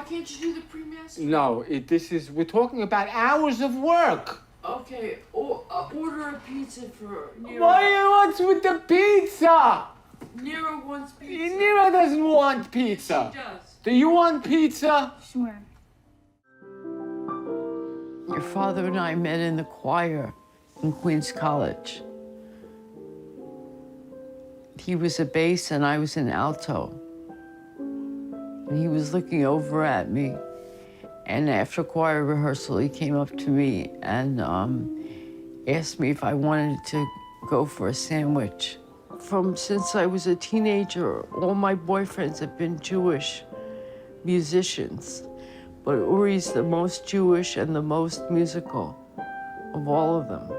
can't you do the pre-master? No, we're talking about hours of work. Okay, order a pizza for Nira. What's with the pizza? Nira wants pizza. Nira doesn't want pizza. She does. Do you want pizza? Sure. Your father and I met in the choir in Queens College. He was a bass and I was an alto. And he was looking over at me. And after choir rehearsal, he came up to me and asked me if I wanted to go for a sandwich. Since I was a teenager, all my boyfriends have been Jewish musicians. But Uri's the most Jewish and the most musical of all of them.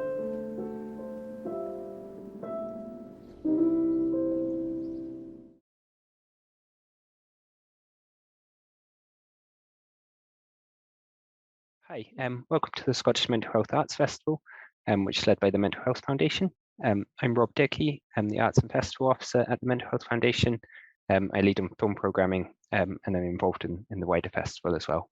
Hi, welcome to the Scottish Mental Health Arts Festival, which is led by the Mental Health Foundation. I'm Rob Dickey, I'm the Arts and Festival Officer at the Mental Health Foundation. I lead on film programming and I'm involved in the wider festival as well.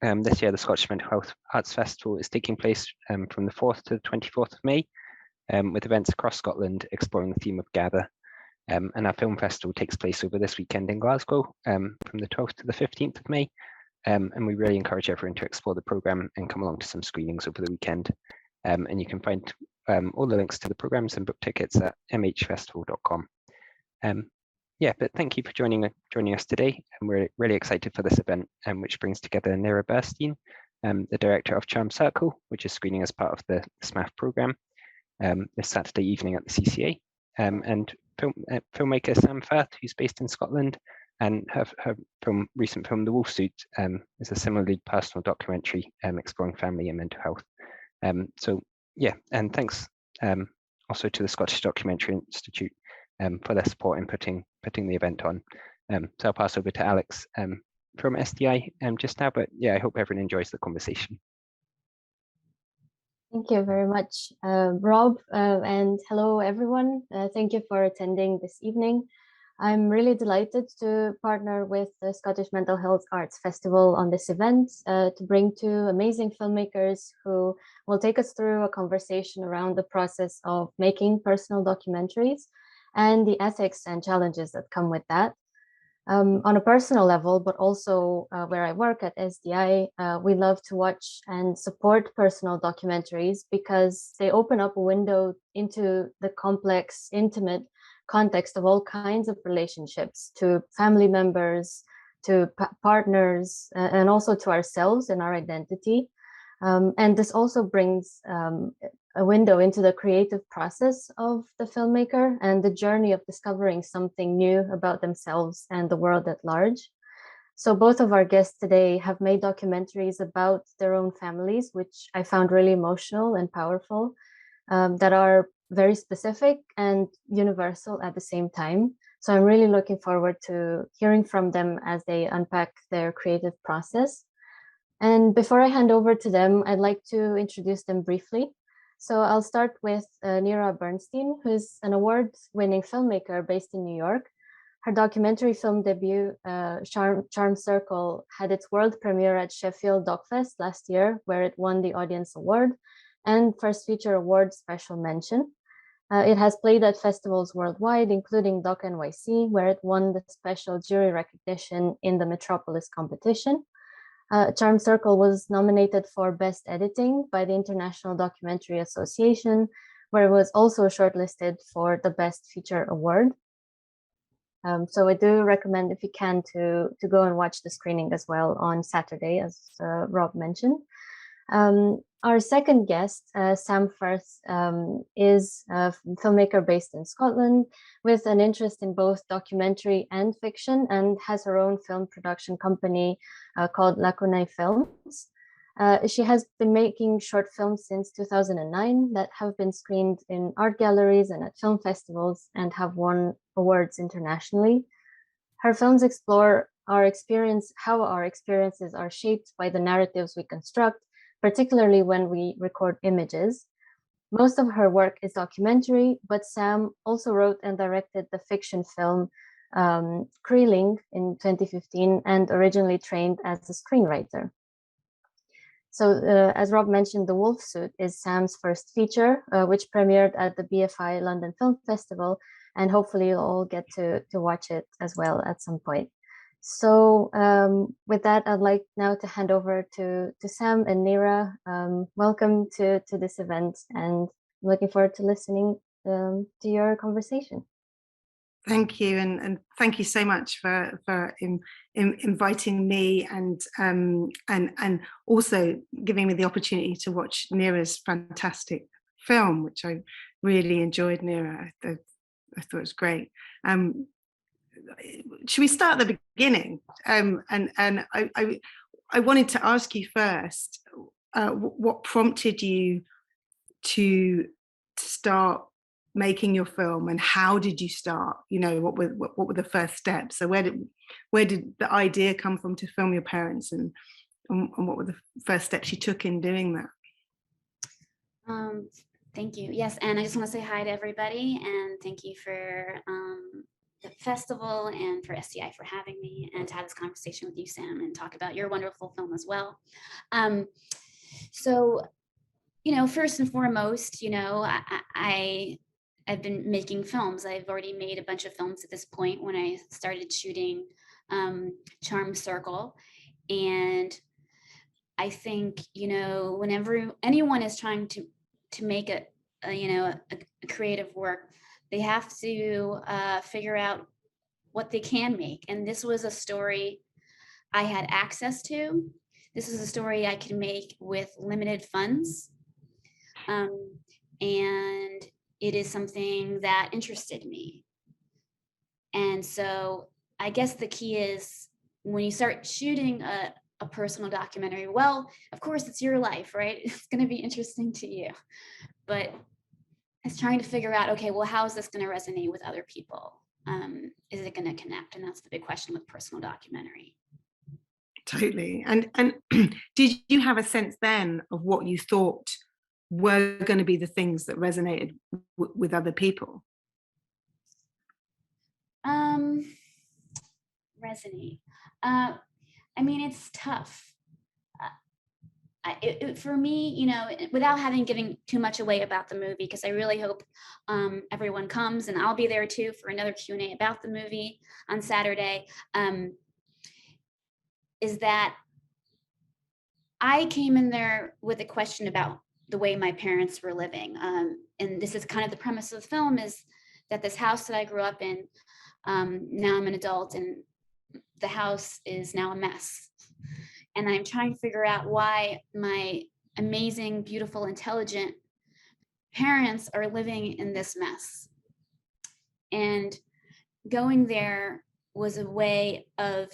This year, the Scottish Mental Health Arts Festival is taking place from the 4th to the 24th of May, with events across Scotland exploring the theme of Gather. And our film festival takes place over this weekend in Glasgow from the 12th to the 15th of May. And we really encourage everyone to explore the programme and come along to some screenings over the weekend. And you can find all the links to the programmes and book tickets at mhfestival.com. Yeah, but thank you for joining us today. And we're really excited for this event, which brings together Nira Burstein, the director of Charm Circle, which is screening as part of the SMHAF programme this Saturday evening at the CCA. And filmmaker Sam Firth, who's based in Scotland, and her recent film, The Wolf Suit, is a similarly personal documentary exploring family and mental health. So yeah, and thanks also to the Scottish Documentary Institute for their support in putting the event on. So I'll pass over to Alex from SDI just now, but yeah, I hope everyone enjoys the conversation. Thank you very much, Rob, and hello everyone. Thank you for attending this evening. I'm really delighted to partner with the Scottish Mental Health Arts Festival on this event to bring two amazing filmmakers who will take us through a conversation around the process of making personal documentaries and the ethics and challenges that come with that. On a personal level, but also where I work at SDI, we love to watch and support personal documentaries because they open up a window into the complex, intimate context of all kinds of relationships, to family members, to partners, and also to ourselves and our identity. And this also brings a window into the creative process of the filmmaker and the journey of discovering something new about themselves and the world at large. So both of our guests today have made documentaries about their own families, which I found really emotional and powerful, that are very specific and universal at the same time. So I'm really looking forward to hearing from them as they unpack their creative process. And before I hand over to them, I'd like to introduce them briefly. So I'll start with Nira Burstein, who's an award-winning filmmaker based in New York. Her documentary film debut, Charm Circle, had its world premiere at Sheffield DocFest last year, where it won the Audience Award and First Feature Award Special Mention. It has played at festivals worldwide, including Doc NYC, where it won the special jury recognition in the Metropolis competition. Charm Circle was nominated for Best Editing by the International Documentary Association, where it was also shortlisted for the Best Feature Award. So I do recommend, if you can, to go and watch the screening as well on Saturday, as Rob mentioned. Our second guest, Sam Firth, is a filmmaker based in Scotland with an interest in both documentary and fiction, and has her own film production company called Lacunae Films. She has been making short films since 2009 that have been screened in art galleries and at film festivals and have won awards internationally. Her films explore how our experiences are shaped by the narratives we construct, particularly when we record images. Most of her work is documentary, but Sam also wrote and directed the fiction film Kreeling in 2015 and originally trained as a screenwriter. So as Rob mentioned, The Wolf Suit is Sam's first feature, which premiered at the BFI London Film Festival, and hopefully you'll all get to watch it as well at some point. So with that, I'd like now to hand over to Sam and Nira. Welcome to this event, and I'm looking forward to listening to your conversation. Thank you, and thank you so much for inviting me and also giving me the opportunity to watch Nira's fantastic film, which I really enjoyed. Nira, I thought it was great. Should we start at the beginning? And I wanted to ask you first, what prompted you to start making your film, and how did you start? You know, what were the first steps? So where did the idea come from to film your parents, and what were the first steps you took in doing that? Thank you. Yes, and I just want to say hi to everybody, and thank you for the festival and for SDI for having me, and to have this conversation with you, Sam, and talk about your wonderful film as well. So, you know, first and foremost, you know, I've been making films. I've already made a bunch of films at this point when I started shooting Charm Circle. And I think, you know, whenever anyone is trying to make a creative work, they have to figure out what they can make. And this was a story I had access to. This is a story I could make with limited funds. And it is something that interested me. And so I guess the key is when you start shooting a personal documentary, well, of course it's your life, right? It's going to be interesting to you, but it's trying to figure out, okay, well, how is this going to resonate with other people? Is it going to connect? And that's the big question with personal documentary. Totally. And did you have a sense then of what you thought were going to be the things that resonated with other people? Resonate. I mean, it's tough. For me, you know, without giving too much away about the movie, because I really hope everyone comes, and I'll be there too for another Q&A about the movie on Saturday, is that I came in there with a question about the way my parents were living. And this is kind of the premise of the film, is that this house that I grew up in, now I'm an adult, and the house is now a mess. And I'm trying to figure out why my amazing, beautiful, intelligent parents are living in this mess. And going there was a way of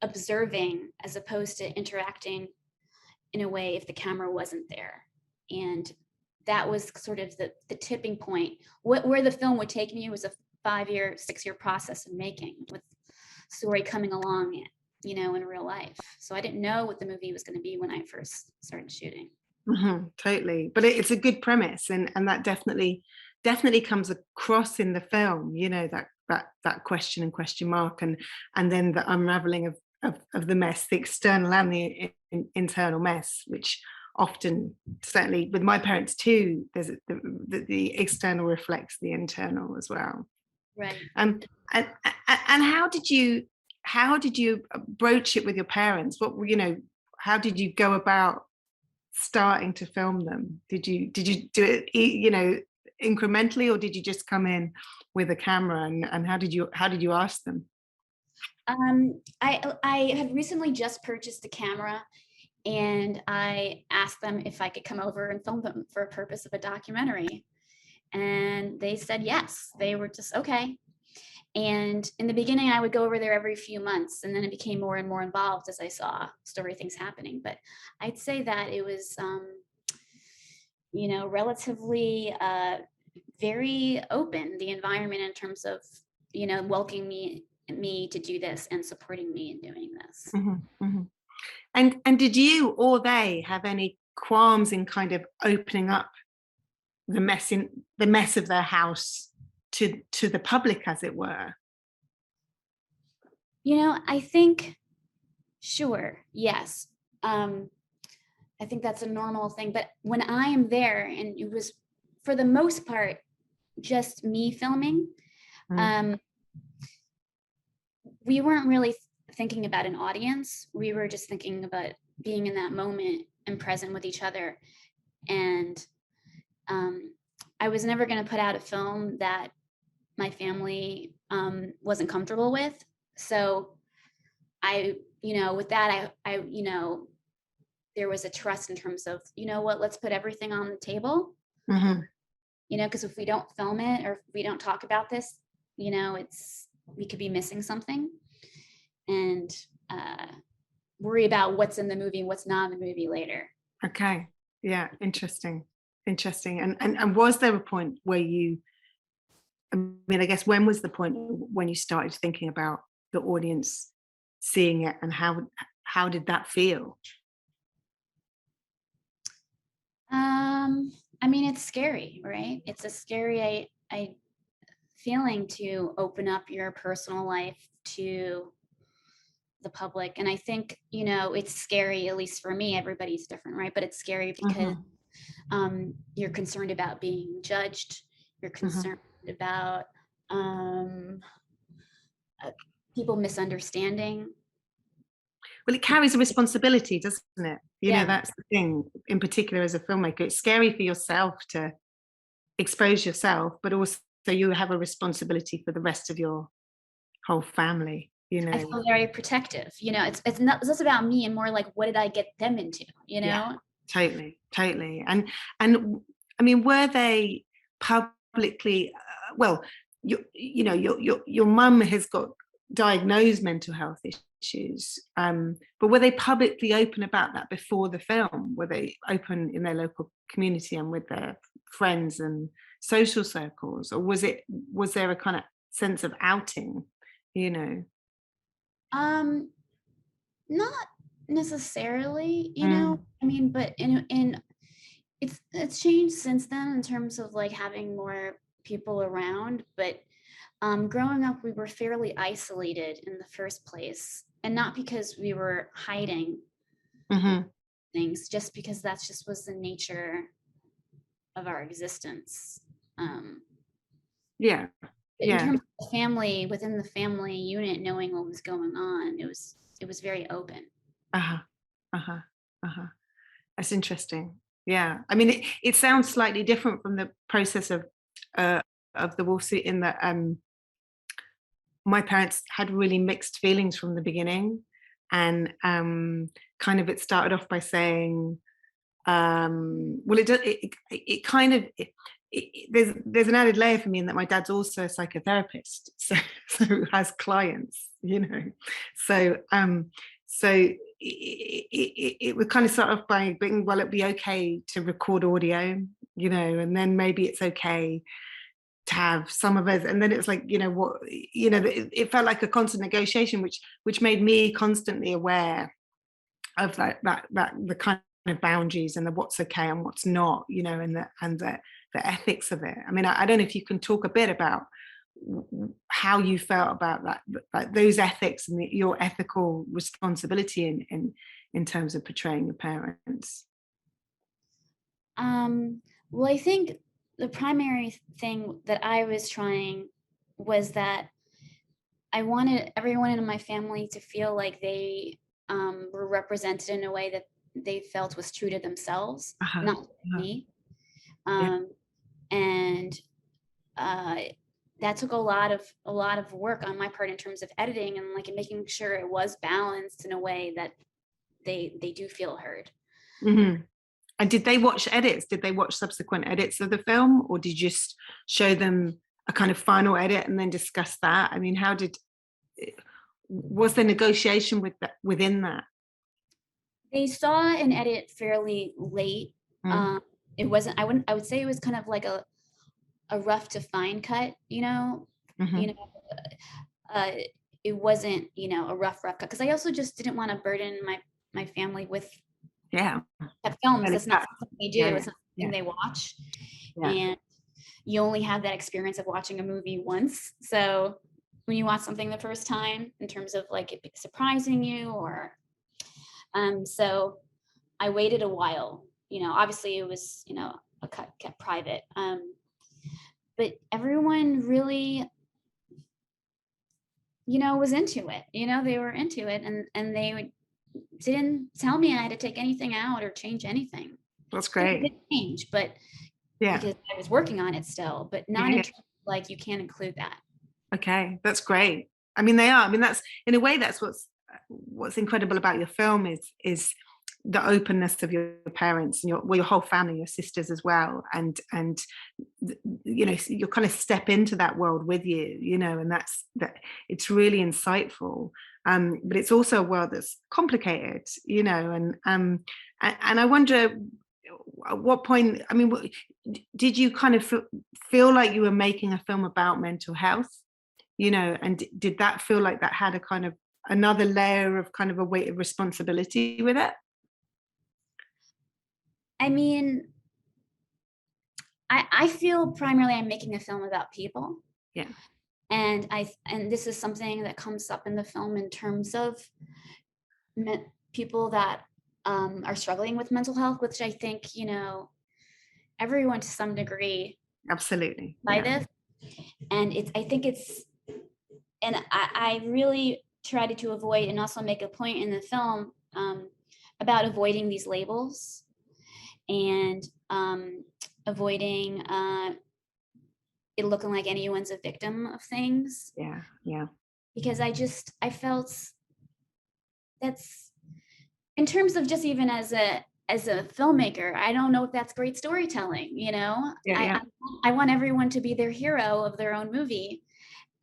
observing as opposed to interacting in a way if the camera wasn't there. And that was sort of the tipping point. Where the film would take me was a 5-year, 6-year process of making, with story coming along, you know, in real life. So I didn't know what the movie was going to be when I first started shooting. Mm-hmm, totally. But it's a good premise, and that definitely comes across in the film, you know, that question and question mark, and then the unraveling of the mess, the external and the internal mess, which often, certainly with my parents too, there's the external reflects the internal as well. Right. And how did you broach it with your parents? What, you know, how did you go about starting to film them? Did you do it, you know, incrementally, or did you just come in with a camera, and how did you ask them? I had recently just purchased a camera, and I asked them if I could come over and film them for a purpose of a documentary. And they said yes. They were just okay. And in the beginning, I would go over there every few months, and then it became more and more involved as I saw story things happening. But I'd say that it was, you know, relatively very open, the environment, in terms of, you know, welcoming me to do this and supporting me in doing this. Mm-hmm, mm-hmm. And did you or they have any qualms in kind of opening up the mess of their house to the public, as it were? You know, I think, sure, yes. I think that's a normal thing. But when I am there, and it was for the most part just me filming, we weren't really thinking about an audience. We were just thinking about being in that moment and present with each other. And I was never going to put out a film that my family wasn't comfortable with. So I, you know, with that, I, you know, there was a trust in terms of, you know what, let's put everything on the table. You know, because if we don't film it or if we don't talk about this, you know, we could be missing something, and worry about what's in the movie and what's not in the movie later. Okay. Yeah. Interesting. And was there a point where you, I mean, I guess when was the point when you started thinking about the audience seeing it, and how did that feel? I mean, it's scary, right? It's a scary feeling to open up your personal life to the public. And I think, you know, it's scary, at least for me, everybody's different, right? But it's scary because you're concerned about being judged. You're concerned about people misunderstanding. Well, it carries a responsibility, doesn't it? You know, that's the thing, in particular as a filmmaker. It's scary for yourself to expose yourself, but also you have a responsibility for the rest of your whole family, you know. I feel very protective, you know. It's not just about me, and more like, what did I get them into, you know? Yeah, totally. And I mean, were they publicly, well, you know, your mum has got diagnosed mental health issues, but were they publicly open about that before the film? Were they open in their local community and with their friends and social circles, or was there a kind of sense of outing, you know? Not necessarily, you know. I mean, but in it's changed since then in terms of like having more people around. But growing up, we were fairly isolated in the first place, and not because we were hiding things, just because that's just was the nature of our existence. In terms of the family, within the family unit, knowing what was going on, it was very open. That's interesting. Yeah, I mean, it sounds slightly different from the process of the Wolf Suit, in that my parents had really mixed feelings from the beginning, and kind of it started off by saying, well, it kind of there's an added layer for me in that my dad's also a psychotherapist, so has clients, you know, so it would kind of start off by being, well, it'd be okay to record audio, you know, and then maybe it's okay to have some of us, and then it's like, you know, what, you know, it felt like a constant negotiation, which made me constantly aware of that the kind of boundaries and the what's okay and what's not, you know, and the ethics of it. I mean, I don't know if you can talk a bit about how you felt about that, like those ethics and your ethical responsibility in terms of portraying your parents. Well, I think the primary thing that I was trying was that I wanted everyone in my family to feel like they were represented in a way that they felt was true to themselves, not me. And that took a lot of work on my part in terms of editing and like making sure it was balanced in a way that they do feel heard. And did they watch edits? Did they watch subsequent edits of the film, or did you just show them a kind of final edit and then discuss that? I mean, was there negotiation within that? They saw an edit fairly late. It wasn't, I would say it was kind of like a rough to fine cut, you know. It wasn't, you know, a rough cut, because I also just didn't want to burden my family with films. That's not something they do. It's not something they watch, and you only have that experience of watching a movie once. So when you watch something the first time, in terms of like it surprising you, or so I waited a while. Obviously it was, kept private. But everyone really, was into it. They were into it, and they didn't tell me I had to take anything out or change anything. That's It great. did change, but Yeah. because I was working on it still, but not in terms of, like, you can't include that. Okay, that's great. I mean, they are. I mean, that's, in a way, that's what's incredible about your film is the openness of your parents and your whole family, your sisters as well, and you kind of step into that world with you, and that it's really insightful. But it's also a world that's complicated, and I wonder at what point, I mean, did you kind of feel like you were making a film about mental health, and did that feel like that had a kind of another layer of kind of a weight of responsibility with it? I mean, I feel primarily I'm making a film about people. Yeah. And this is something that comes up in the film in terms of people that are struggling with mental health, which I think, everyone to some degree. Absolutely. By this. And I really tried to avoid, and also make a point in the film about avoiding these labels, and avoiding it looking like anyone's a victim of things. Yeah. Because I felt that's, in terms of just even as a filmmaker, I don't know if that's great storytelling, I want everyone to be their hero of their own movie,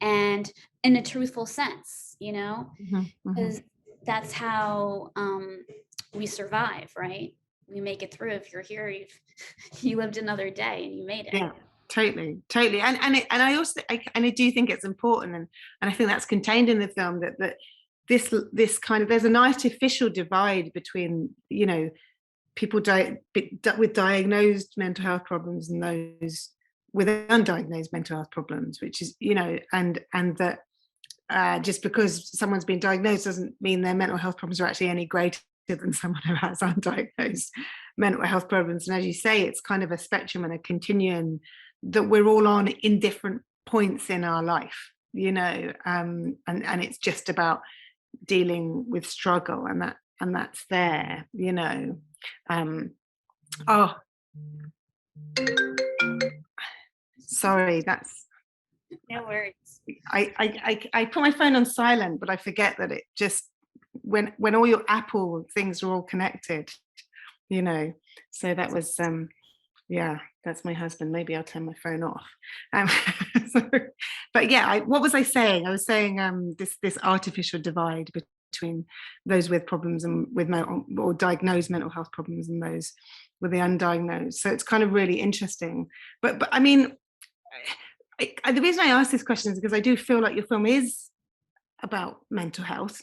and in a truthful sense, because that's how we survive, right? We make it through. If you're here, you lived another day and you made it. Yeah, totally. And I do think it's important, and I think that's contained in the film, that this kind of, there's an artificial divide between people with diagnosed mental health problems and those with undiagnosed mental health problems, which is and that just because someone's been diagnosed doesn't mean their mental health problems are actually any greater than someone who has undiagnosed mental health problems. And as you say, it's kind of a spectrum and a continuum that we're all on in different points in our life, and it's just about dealing with struggle, and that's there, sorry, that's, No worries. I put my phone on silent, but I forget that it just, when all your Apple things are all connected, so that was that's my husband. Maybe I'll turn my phone off. But yeah, what was I saying? I was saying this artificial divide between those with problems and with or diagnosed mental health problems and those with the undiagnosed. So it's kind of really interesting. But I mean, the reason I ask this question is because I do feel like your film is about mental health,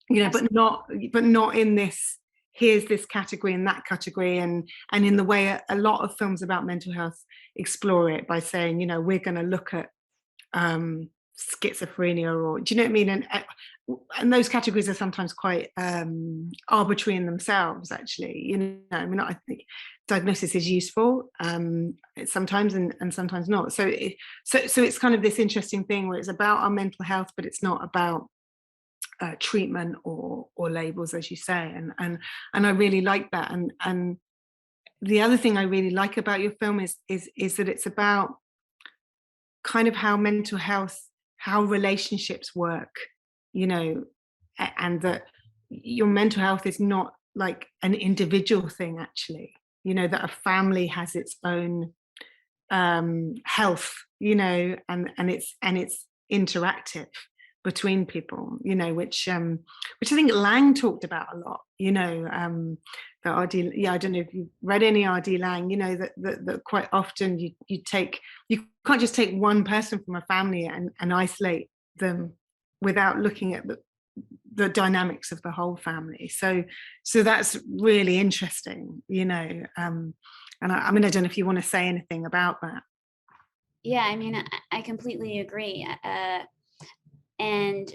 but not in this, here's this category and that category, and in the way a lot of films about mental health explore it, by saying, we're going to look at schizophrenia, or do you know what I mean? And those categories are sometimes quite arbitrary in themselves, actually. I mean, I think diagnosis is useful sometimes, and sometimes not. So it's kind of this interesting thing where it's about our mental health, but it's not about treatment or labels, as you say, and I really like that. And the other thing I really like about your film is that it's about kind of how mental health, how relationships work, and that your mental health is not like an individual thing, actually, that a family has its own health, and it's interactive between people, which I think Lang talked about a lot, that RD, I don't know if you've read any RD Lang, that quite often you can't just take one person from a family and isolate them without looking at the dynamics of the whole family. So that's really interesting, and I mean, I don't know if you want to say anything about that. Yeah, I mean, I completely agree. And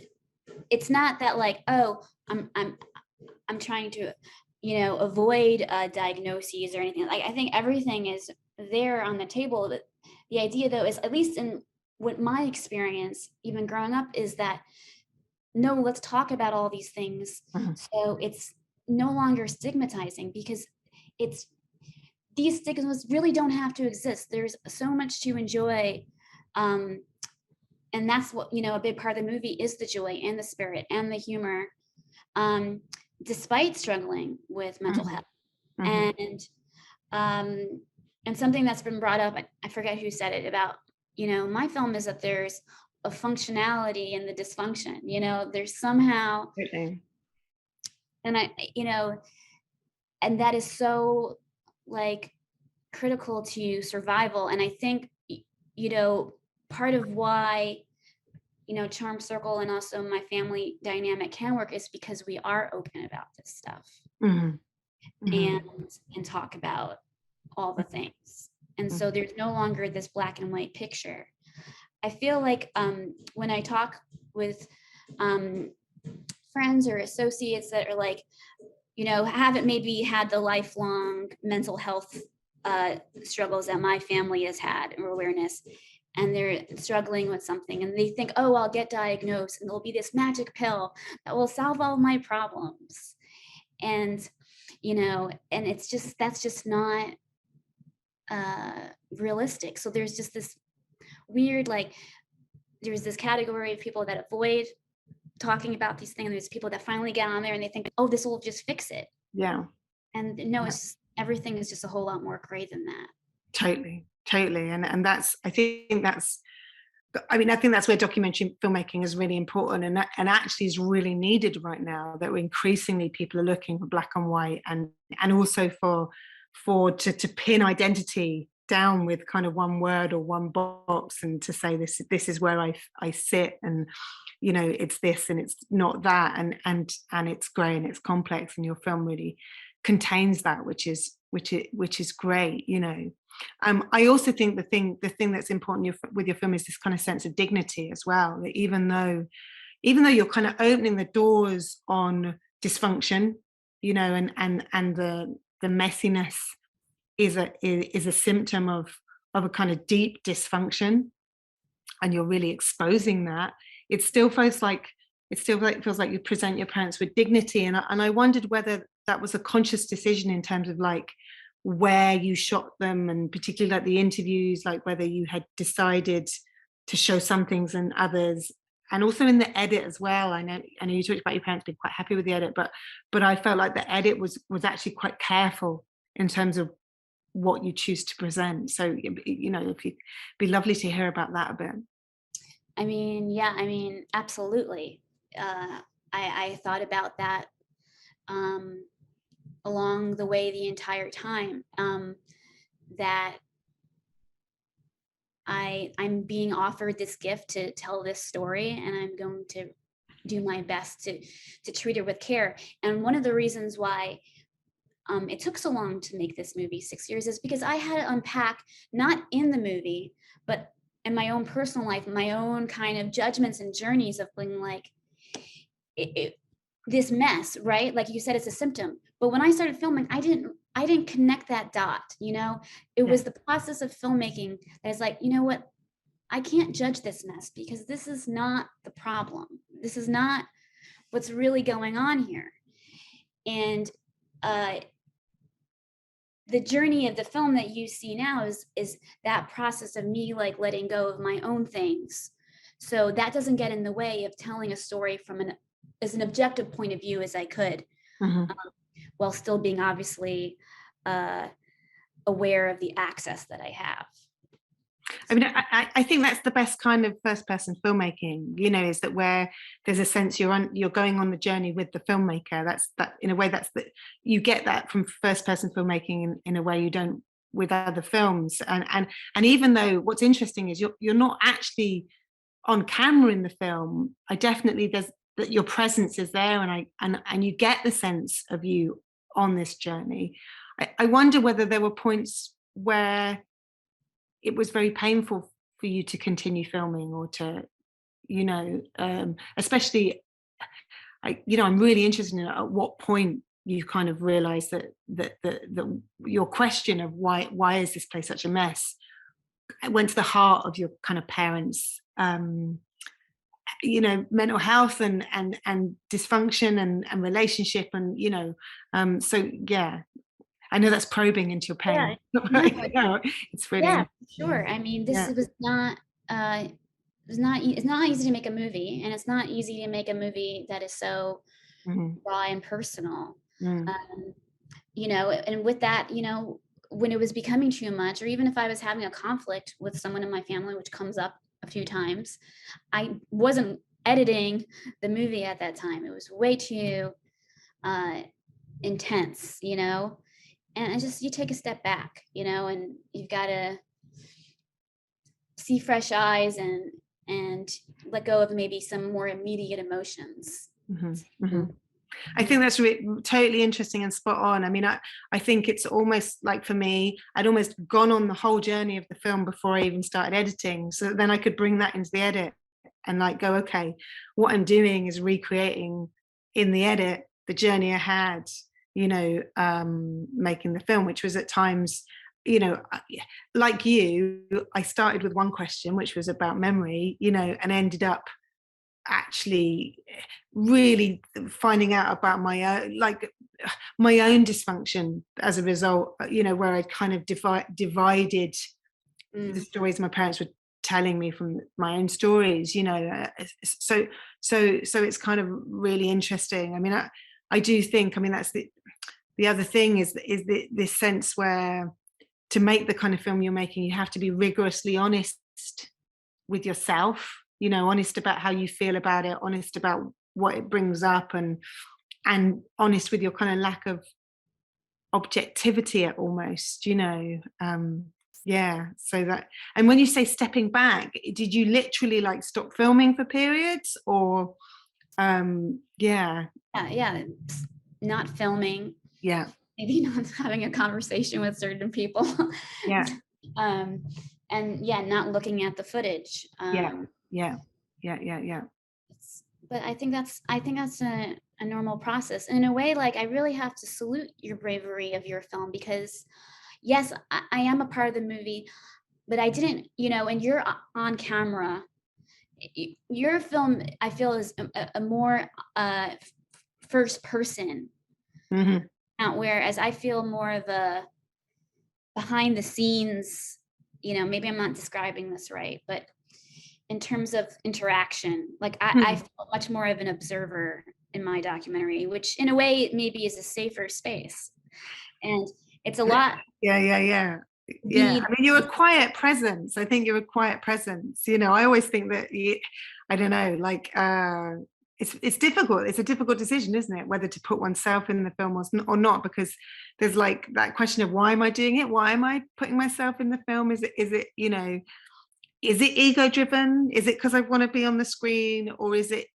it's not that like, oh, I'm trying to, you know, avoid diagnoses or anything. Like, I think everything is there on the table. But the idea, though, is, at least in what my experience, even growing up, is that no, let's talk about all these things. So it's no longer stigmatizing, because it's, these stigmas really don't have to exist. There's so much to enjoy. And that's what, you know, a big part of the movie is the joy and the spirit and the humor, despite struggling with mental health. And something that's been brought up, I forget who said it, about, you know, my film is that there's a functionality in the dysfunction, you know, there's somehow, and I, you know, and that is so like critical to survival. And I think, you know, part of why, you know, Charm Circle and also my family dynamic can work is because we are open about this stuff and talk about all the things. And so there's no longer this black and white picture. I feel like when I talk with friends or associates that are like, you know, haven't maybe had the lifelong mental health struggles that my family has had, or awareness, and they're struggling with something and they think, oh, I'll get diagnosed and there'll be this magic pill that will solve all my problems. And, you know, and it's just, that's just not realistic. So there's just this weird, like, there's this category of people that avoid talking about these things. There's people that finally get on there and they think, oh, this will just fix it. Yeah. And no, it's just, everything is just a whole lot more gray than that. Totally. And that's, I think that's where documentary filmmaking is really important, and actually is really needed right now, that increasingly people are looking for black and white, and also to pin identity down with kind of one word or one box, and to say this is where I sit, and you know, it's this and it's not that, and it's grey and it's complex, and your film really contains that, which is great, you know. I also think the thing that's important with your film is this kind of sense of dignity as well, that even though you're kind of opening the doors on dysfunction, you know, and the messiness is a symptom of a kind of deep dysfunction, and you're really exposing that, it still feels like you present your parents with dignity. And I wondered whether that was a conscious decision in terms of like where you shot them, and particularly like the interviews, like whether you had decided to show some things and others, and also in the edit as well. I know you talked about your parents being quite happy with the edit, but I felt like the edit was actually quite careful in terms of what you choose to present. So, you know, it'd be lovely to hear about that a bit. I mean, yeah, I mean, absolutely. I thought about that along the way the entire time, that I'm being offered this gift to tell this story, and I'm going to do my best to treat it with care. And one of the reasons why it took so long to make this movie, 6 years, is because I had to unpack, not in the movie, but in my own personal life, my own kind of judgments and journeys of being like, this mess, right? Like you said, it's a symptom. But when I started filming, I didn't connect that dot, you know? It was the process of filmmaking that is like, you know what? I can't judge this mess because this is not the problem. This is not what's really going on here. And the journey of the film that you see now is that process of me like letting go of my own things. So that doesn't get in the way of telling a story from as an objective point of view as I could, while still being obviously aware of the access that I have. I mean, I think that's the best kind of first-person filmmaking, you know, is that where there's a sense you're going on the journey with the filmmaker. That's that, in a way, you get that from first-person filmmaking in a way you don't with other films. And even though what's interesting is you're not actually on camera in the film, I definitely that your presence is there, and you get the sense of you on this journey. I wonder whether there were points where it was very painful for you to continue filming, or to you know, especially, I'm really interested in at what point you kind of realize that your question of why is this place such a mess went to the heart of your kind of parents, mental health and dysfunction and relationship, and so yeah, I know that's probing into your pain. Yeah, It's really yeah, sure. I mean, this was not it's not easy to make a movie, and it's not easy to make a movie that is so raw and personal. And with that, when it was becoming too much, or even if I was having a conflict with someone in my family, which comes up a few times, I wasn't editing the movie at that time. It was way too intense, and it's just, you take a step back, and you've got to see fresh eyes and let go of maybe some more immediate emotions. I think that's totally interesting and spot on. I mean, I think it's almost like, for me, I'd almost gone on the whole journey of the film before I even started editing, so that then I could bring that into the edit and like go, okay, what I'm doing is recreating in the edit the journey I had, making the film, which was at times, like you, I started with one question, which was about memory, and ended up actually really finding out about my own dysfunction as a result, where I kind of divided the stories my parents were telling me from my own stories, so it's kind of really interesting. I mean, I do think, I mean, that's the other thing is this sense where, to make the kind of film you're making, you have to be rigorously honest with yourself, honest about how you feel about it, honest about what it brings up, and honest with your kind of lack of objectivity at almost, so that. And when you say stepping back, did you literally like stop filming for periods, or yeah, not filming, maybe not having a conversation with certain people, and not looking at the footage, but I think that's a normal process. And in a way, like, I really have to salute your bravery of your film, because yes, I am a part of the movie, but I didn't, and you're on camera. Your film, I feel, is a more first person, whereas I feel more of a behind the scenes, maybe I'm not describing this right, but in terms of interaction, like I feel much more of an observer in my documentary, which in a way maybe is a safer space. And it's a lot. Yeah. I mean, you're a quiet presence. I think you're a quiet presence. I always think that I don't know, like it's difficult. It's a difficult decision, isn't it, whether to put oneself in the film or not, because there's like that question of, why am I doing it? Why am I putting myself in the film? Is it is it ego driven? Is it because I want to be on the screen, or is it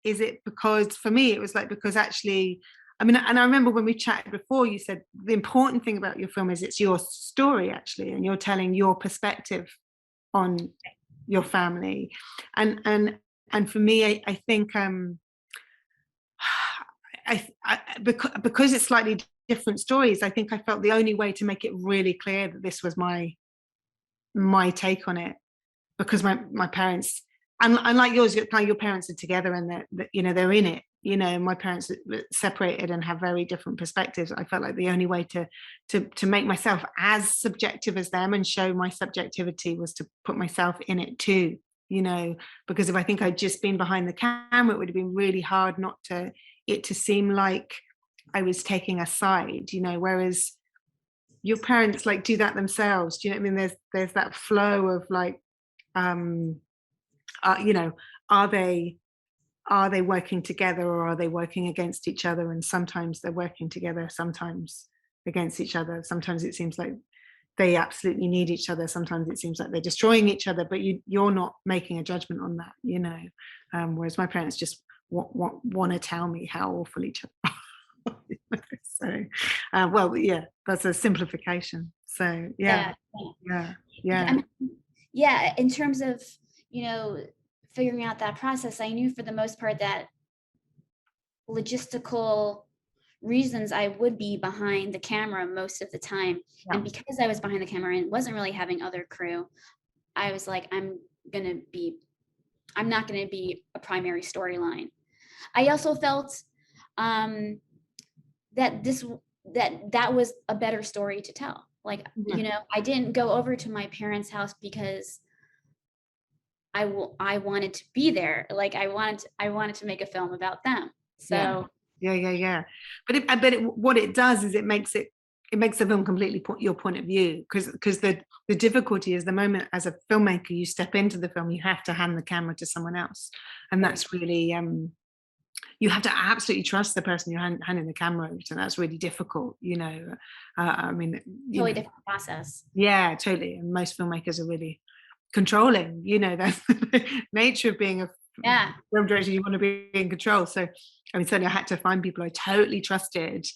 because, for me, it was like, because actually, I mean, and I remember when we chatted before, you said the important thing about your film is it's your story, actually, and you're telling your perspective on your family. And for me, I think because it's slightly different stories, I think I felt the only way to make it really clear that this was my take on it, because my parents, and like yours, your parents are together and they're in it. My parents are separated and have very different perspectives. I felt like the only way to make myself as subjective as them and show my subjectivity was to put myself in it too. Because if I think I'd just been behind the camera, it would have been really hard not to seem like I was taking a side. Whereas your parents like do that themselves. Do you know what I mean? There's that flow of like, are they working together, or are they working against each other? And sometimes they're working together, sometimes against each other. Sometimes it seems like they absolutely need each other. Sometimes it seems like they're destroying each other, but you're not making a judgment on that, whereas my parents just want to tell me how awful each other are. So, that's a simplification. So, yeah. In terms of, figuring out that process, I knew for the most part that logistical reasons I would be behind the camera most of the time. Yeah. And because I was behind the camera and wasn't really having other crew, I was like, I'm not going to be a primary storyline. I also felt that that was a better story to tell. Like, you know, I didn't go over to my parents' house because I wanted to be there. Like I wanted to make a film about them. So yeah. But what it does is it makes the film completely your point of view, because the difficulty is the moment as a filmmaker you step into the film, you have to hand the camera to someone else, and that's really you have to absolutely trust the person you're handing the camera over to. That's really difficult, you know. I mean, totally different process. Yeah, totally. And most filmmakers are really controlling, you know. That's the nature of being a film director. You want to be in control. So I mean, certainly I had to find people I totally trusted.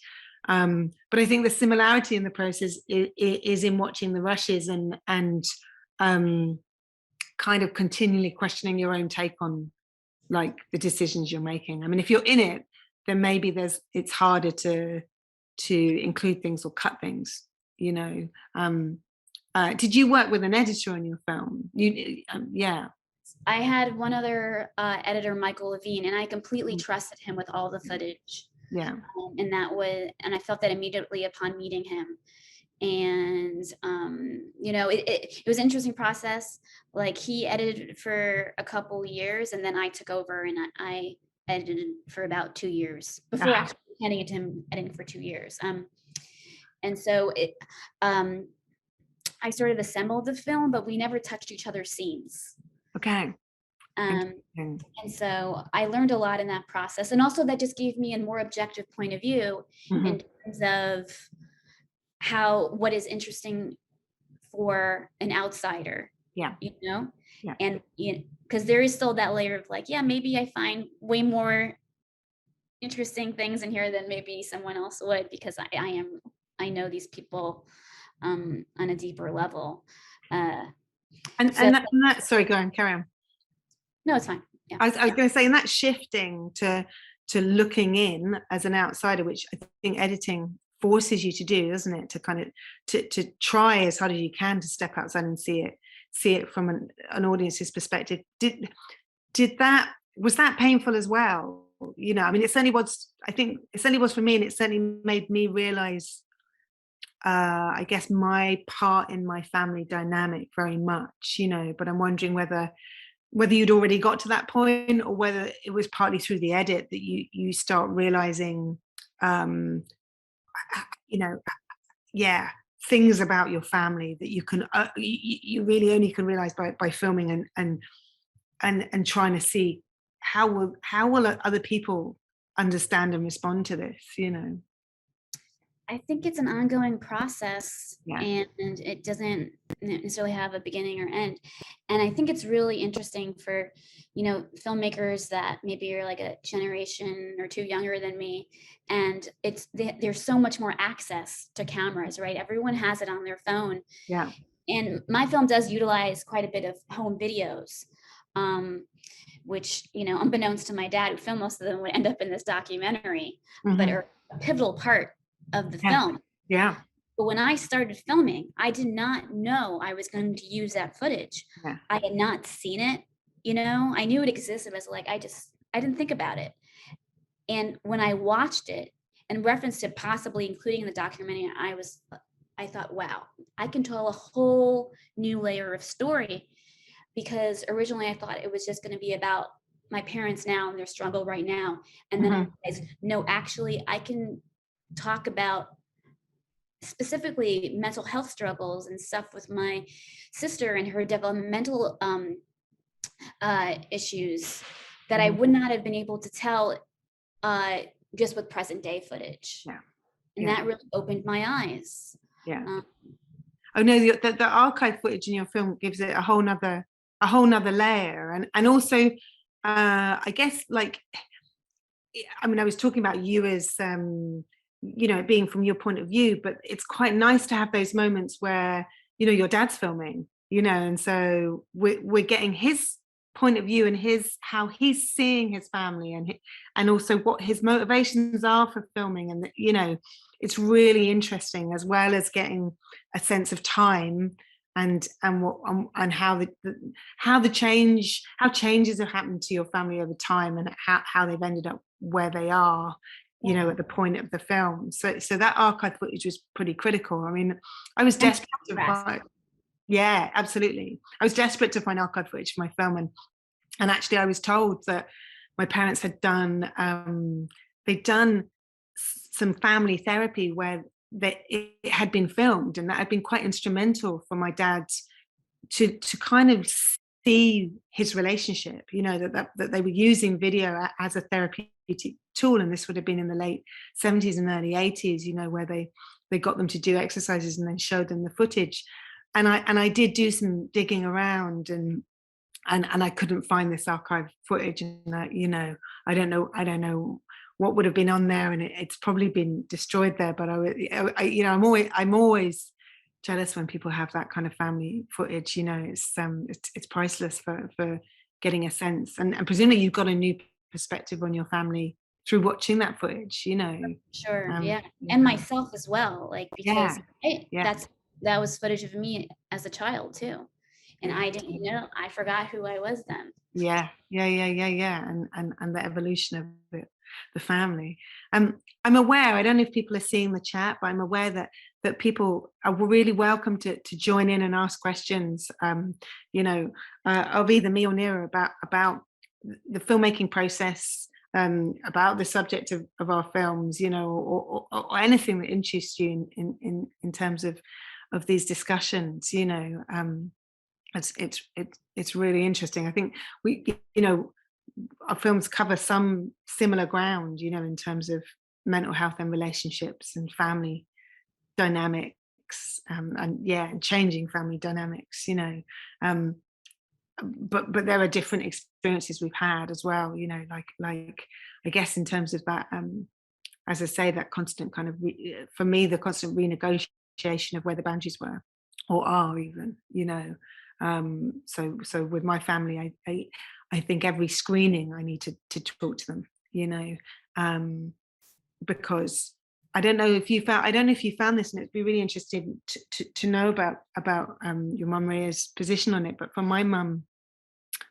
But I think the similarity in the process is in watching the rushes and kind of continually questioning your own take on like the decisions you're making. I mean, if you're in it, then maybe it's harder to include things or cut things, you know. Did you work with an editor on your film? Yeah. I had one other editor, Michael Levine, and I completely trusted him with all the footage. Yeah. And I felt that immediately upon meeting him. And you know, it was an interesting process. Like he edited for a couple years, and then I took over and I edited for about 2 years before actually handing it to him, editing for 2 years. And so I sort of assembled the film, but we never touched each other's scenes. Okay. And so I learned a lot in that process, and also that just gave me a more objective point of view in terms of what is interesting for an outsider. Yeah, you know. Yeah. And because there is still that layer of like, yeah, maybe I find way more interesting things in here than maybe someone else would, because I know these people on a deeper level. Sorry, go on, carry on. No, it's fine. Yeah. I was going to say, and that shifting to looking in as an outsider, which I think editing forces you to do, doesn't it? To kind of to try as hard as you can to step outside and see it from an audience's perspective. Was that painful as well? You know, I mean, it certainly was for me, and it certainly made me realize, I guess, my part in my family dynamic very much, you know. But I'm wondering whether you'd already got to that point, or whether it was partly through the edit that you start realizing, you know, things about your family that you can you really only can realize by filming and trying to see how will other people understand and respond to this, you know. I think it's an ongoing process, and it doesn't necessarily have a beginning or end. And I think it's really interesting for, you know, filmmakers that maybe are like a generation or two younger than me, and there's so much more access to cameras, right? Everyone has it on their phone. Yeah. And my film does utilize quite a bit of home videos, which, you know, unbeknownst to my dad, who filmed most of them, would end up in this documentary, but are a pivotal part of the film. Yeah. But when I started filming, I did not know I was going to use that footage. Yeah. I had not seen it, you know. I knew it existed, but it's like I didn't think about it. And when I watched it and referenced it, possibly including the documentary, I thought, wow, I can tell a whole new layer of story, because originally I thought it was just going to be about my parents now and their struggle right now. And then I realized, no, actually I can talk about specifically mental health struggles and stuff with my sister and her developmental issues that I would not have been able to tell just with present day footage. Yeah. And that really opened my eyes. Yeah. Oh no, the archive footage in your film gives it a whole nother layer, and also I guess, like, I mean, I was talking about you as you know, being from your point of view, but it's quite nice to have those moments where, you know, your dad's filming, you know, and so we're getting his point of view and how he's seeing his family, and also what his motivations are for filming. And it's really interesting, as well as getting a sense of time and how changes have happened to your family over time, and how they've ended up where they are, at the point of the film. So that archive footage was pretty critical. I mean, I was desperate to find, yeah, absolutely. I was desperate to find archive footage for my film, and actually I was told that my parents had done they'd done some family therapy where it had been filmed, and that had been quite instrumental for my dad to kind of see his relationship, that they were using video as a therapeutic tool. And this would have been in the late 70s and early 80s, where they got them to do exercises and then showed them the footage. And I did do some digging around, and I couldn't find this archive footage, and I don't know what would have been on there, and it's probably been destroyed there. But I'm always jealous when people have that kind of family footage. It's priceless for getting a sense, and presumably you've got a new perspective on your family through watching that footage. Sure, yeah, and myself as well, because that was footage of me as a child too, and I didn't know. I forgot who I was then. Yeah, and the evolution of the family. I'm aware, I don't know if people are seeing the chat, but I'm aware that people are really welcome to join in and ask questions, of either me or Nira about the filmmaking process, about the subject of our films, or anything that interests you in terms of these discussions. It's really interesting. I think our films cover some similar ground, in terms of mental health and relationships and family dynamics, and changing family dynamics, but there are different experiences we've had as well, like I guess in terms of that, as I say, that constant kind of for me, the constant renegotiation of where the boundaries were or are even, so with my family, I think every screening I need to talk to them, because I don't know if you found this, and it'd be really interesting to know about your mum Maria's position on it. But for my mum,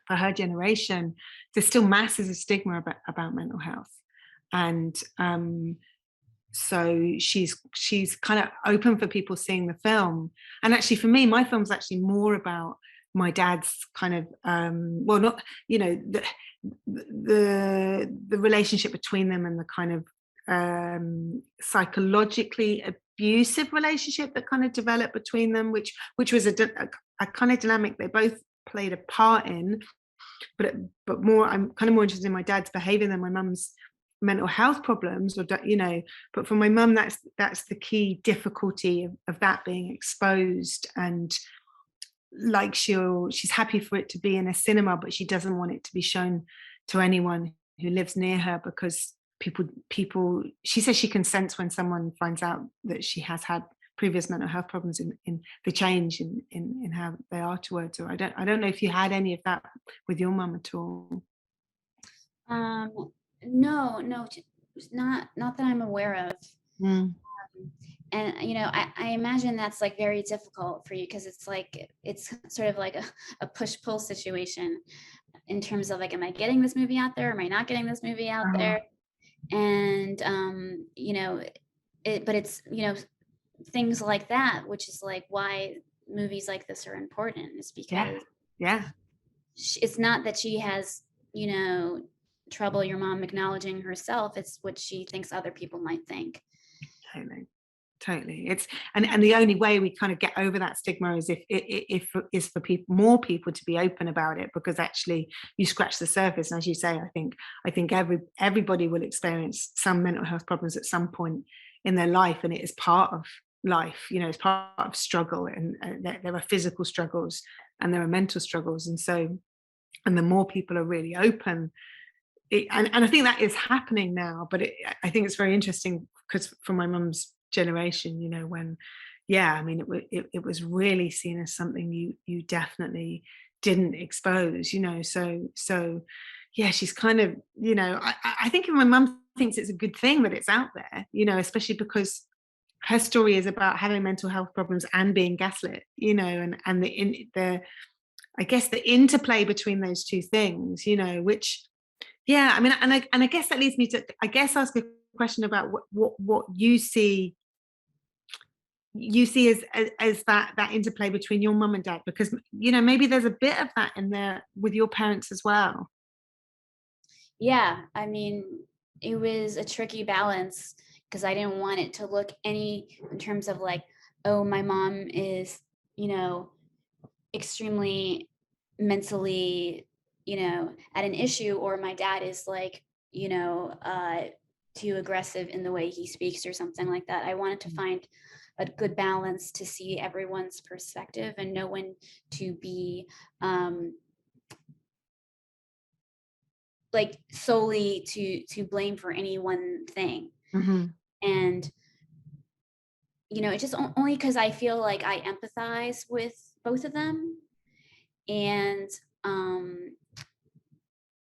for her generation, there's still masses of stigma about mental health, and so she's kind of open for people seeing the film. And actually, for me, my film's actually more about my dad's kind of not the relationship between them, and the kind of psychologically abusive relationship that kind of developed between them, which was a kind of dynamic they both played a part in, but more, I'm kind of more interested in my dad's behavior than my mum's mental health problems, but for my mum, that's the key difficulty of that being exposed. And like she's happy for it to be in a cinema, but she doesn't want it to be shown to anyone who lives near her, because people she says she can sense when someone finds out that she has had previous mental health problems in the change in how they are towards her. I don't know if you had any of that with your mum at all. No, not that I'm aware of. And I imagine that's like very difficult for you, because it's sort of like a push-pull situation in terms of like, am I getting this movie out there? Am I not getting this movie out there? And but it's things like that, which is like why movies like this are important, is because it's not that she has trouble, your mom, acknowledging herself. It's what she thinks other people might think. Totally. It's and the only way we kind of get over that stigma is if for more people to be open about it, because actually you scratch the surface, and as you say, I think everybody will experience some mental health problems at some point in their life, and it is part of life. It's part of struggle, and there are physical struggles and there are mental struggles, and the more people are really open, and I think that is happening now. But I think it's very interesting, because for my mum's generation, when it was really seen as something you definitely didn't expose, you know. So yeah, she's kind of, you know, I think my mum thinks it's a good thing that it's out there, you know, especially because her story is about having mental health problems and being gaslit, you know, and the I guess the interplay between those two things, you know, which, yeah, I mean, and I guess that leads me to, I guess, ask a question about what you see as that interplay between your mum and dad, because, you know, maybe there's a bit of that in there with your parents as well. Yeah, I mean, it was a tricky balance because I didn't want it to look any in terms of like, oh, my mom is, you know, extremely mentally, you know, at an issue, or my dad is like, you know, too aggressive in the way he speaks or something like that. I wanted to find a good balance to see everyone's perspective and no one to be like solely to blame for any one thing. Mm-hmm. And you know, it's just only because I feel like I empathize with both of them, and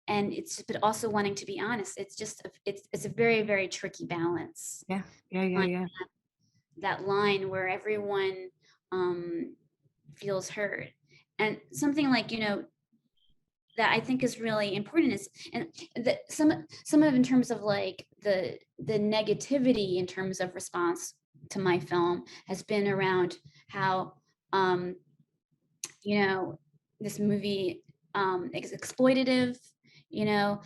it's, but also wanting to be honest. It's just it's a very, very tricky balance. Yeah. That line where everyone feels heard, and something like, you know, that I think is really important is, and that some of in terms of like the negativity in terms of response to my film has been around how you know, this movie is exploitative, you know,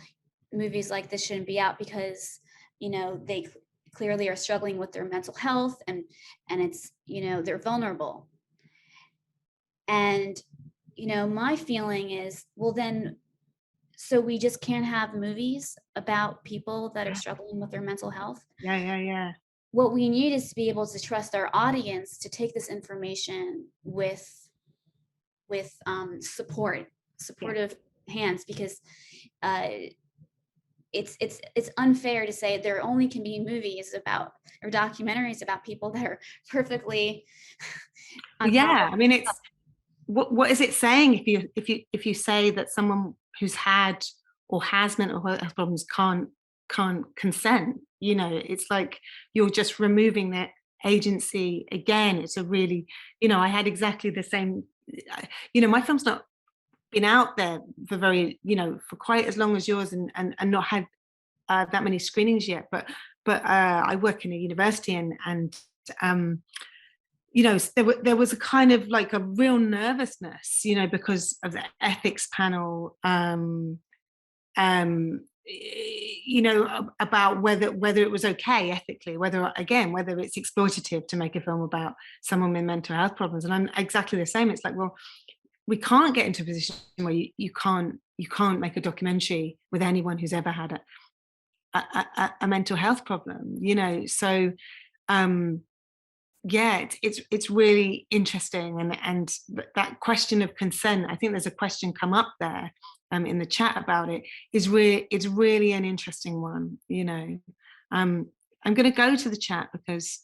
movies like this shouldn't be out because, you know, they clearly are struggling with their mental health, and it's, you know, they're vulnerable. And you know, my feeling is, well, then, so we just can't have movies about people that are struggling with their mental health? Yeah. What we need is to be able to trust our audience to take this information with supportive hands, because it's unfair to say there only can be movies about, or documentaries about, people that are perfectly Yeah, I mean, it's what is it saying if you say that someone who's had or has mental health problems can't consent? You know, it's like you're just removing their agency again. It's a really, you know, I had exactly the same, you know, my film's not been out there for very, you know, for quite as long as yours, and not had that many screenings yet, but I work in a university, and you know, there was a kind of like a real nervousness, you know, because of the ethics panel, you know, about whether it was okay ethically, whether it's exploitative to make a film about someone with mental health problems. And I'm exactly the same. It's like, well, we can't get into a position where you can't make a documentary with anyone who's ever had a mental health problem, you know. So yeah, it's really interesting, and that question of consent, I think there's a question come up there in the chat about it, it's really an interesting one, you know. I'm going to go to the chat because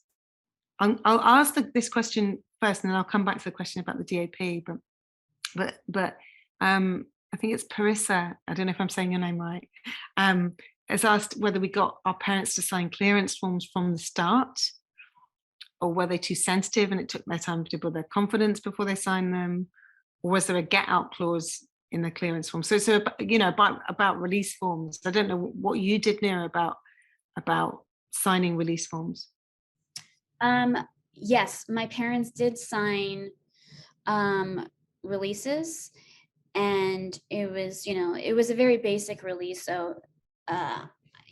I'll ask this question first, and then I'll come back to the question about the DAP. But I think it's Parissa, I don't know if I'm saying your name right, has asked whether we got our parents to sign clearance forms from the start, or were they too sensitive and it took their time to build their confidence before they signed them, or was there a get out clause in the clearance form? So you know, about release forms, I don't know what you did, Nira, about signing release forms. Yes, my parents did sign releases, and it was, you know, it was a very basic release, so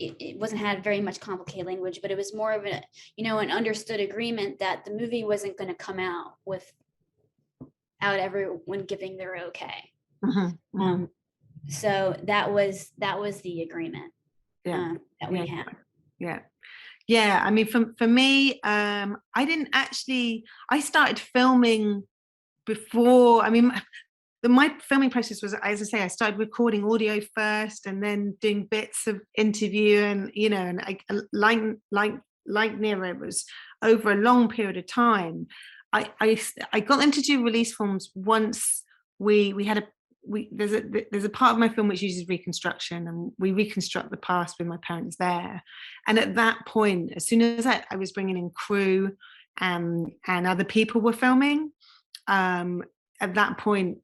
it wasn't had very much complicated language, but it was more of a, you know, an understood agreement that the movie wasn't going to come out without everyone giving their okay. So that was the agreement that we had. Yeah. I mean, for me, I didn't actually, I started filming before. I mean, my filming process was, as I say, I started recording audio first and then doing bits of interview, and, you know, and like Nira, it was over a long period of time. I got them to do release forms once we had there's a part of my film which uses reconstruction, and we reconstruct the past with my parents there. And at that point, as soon as I was bringing in crew and other people were filming, at that point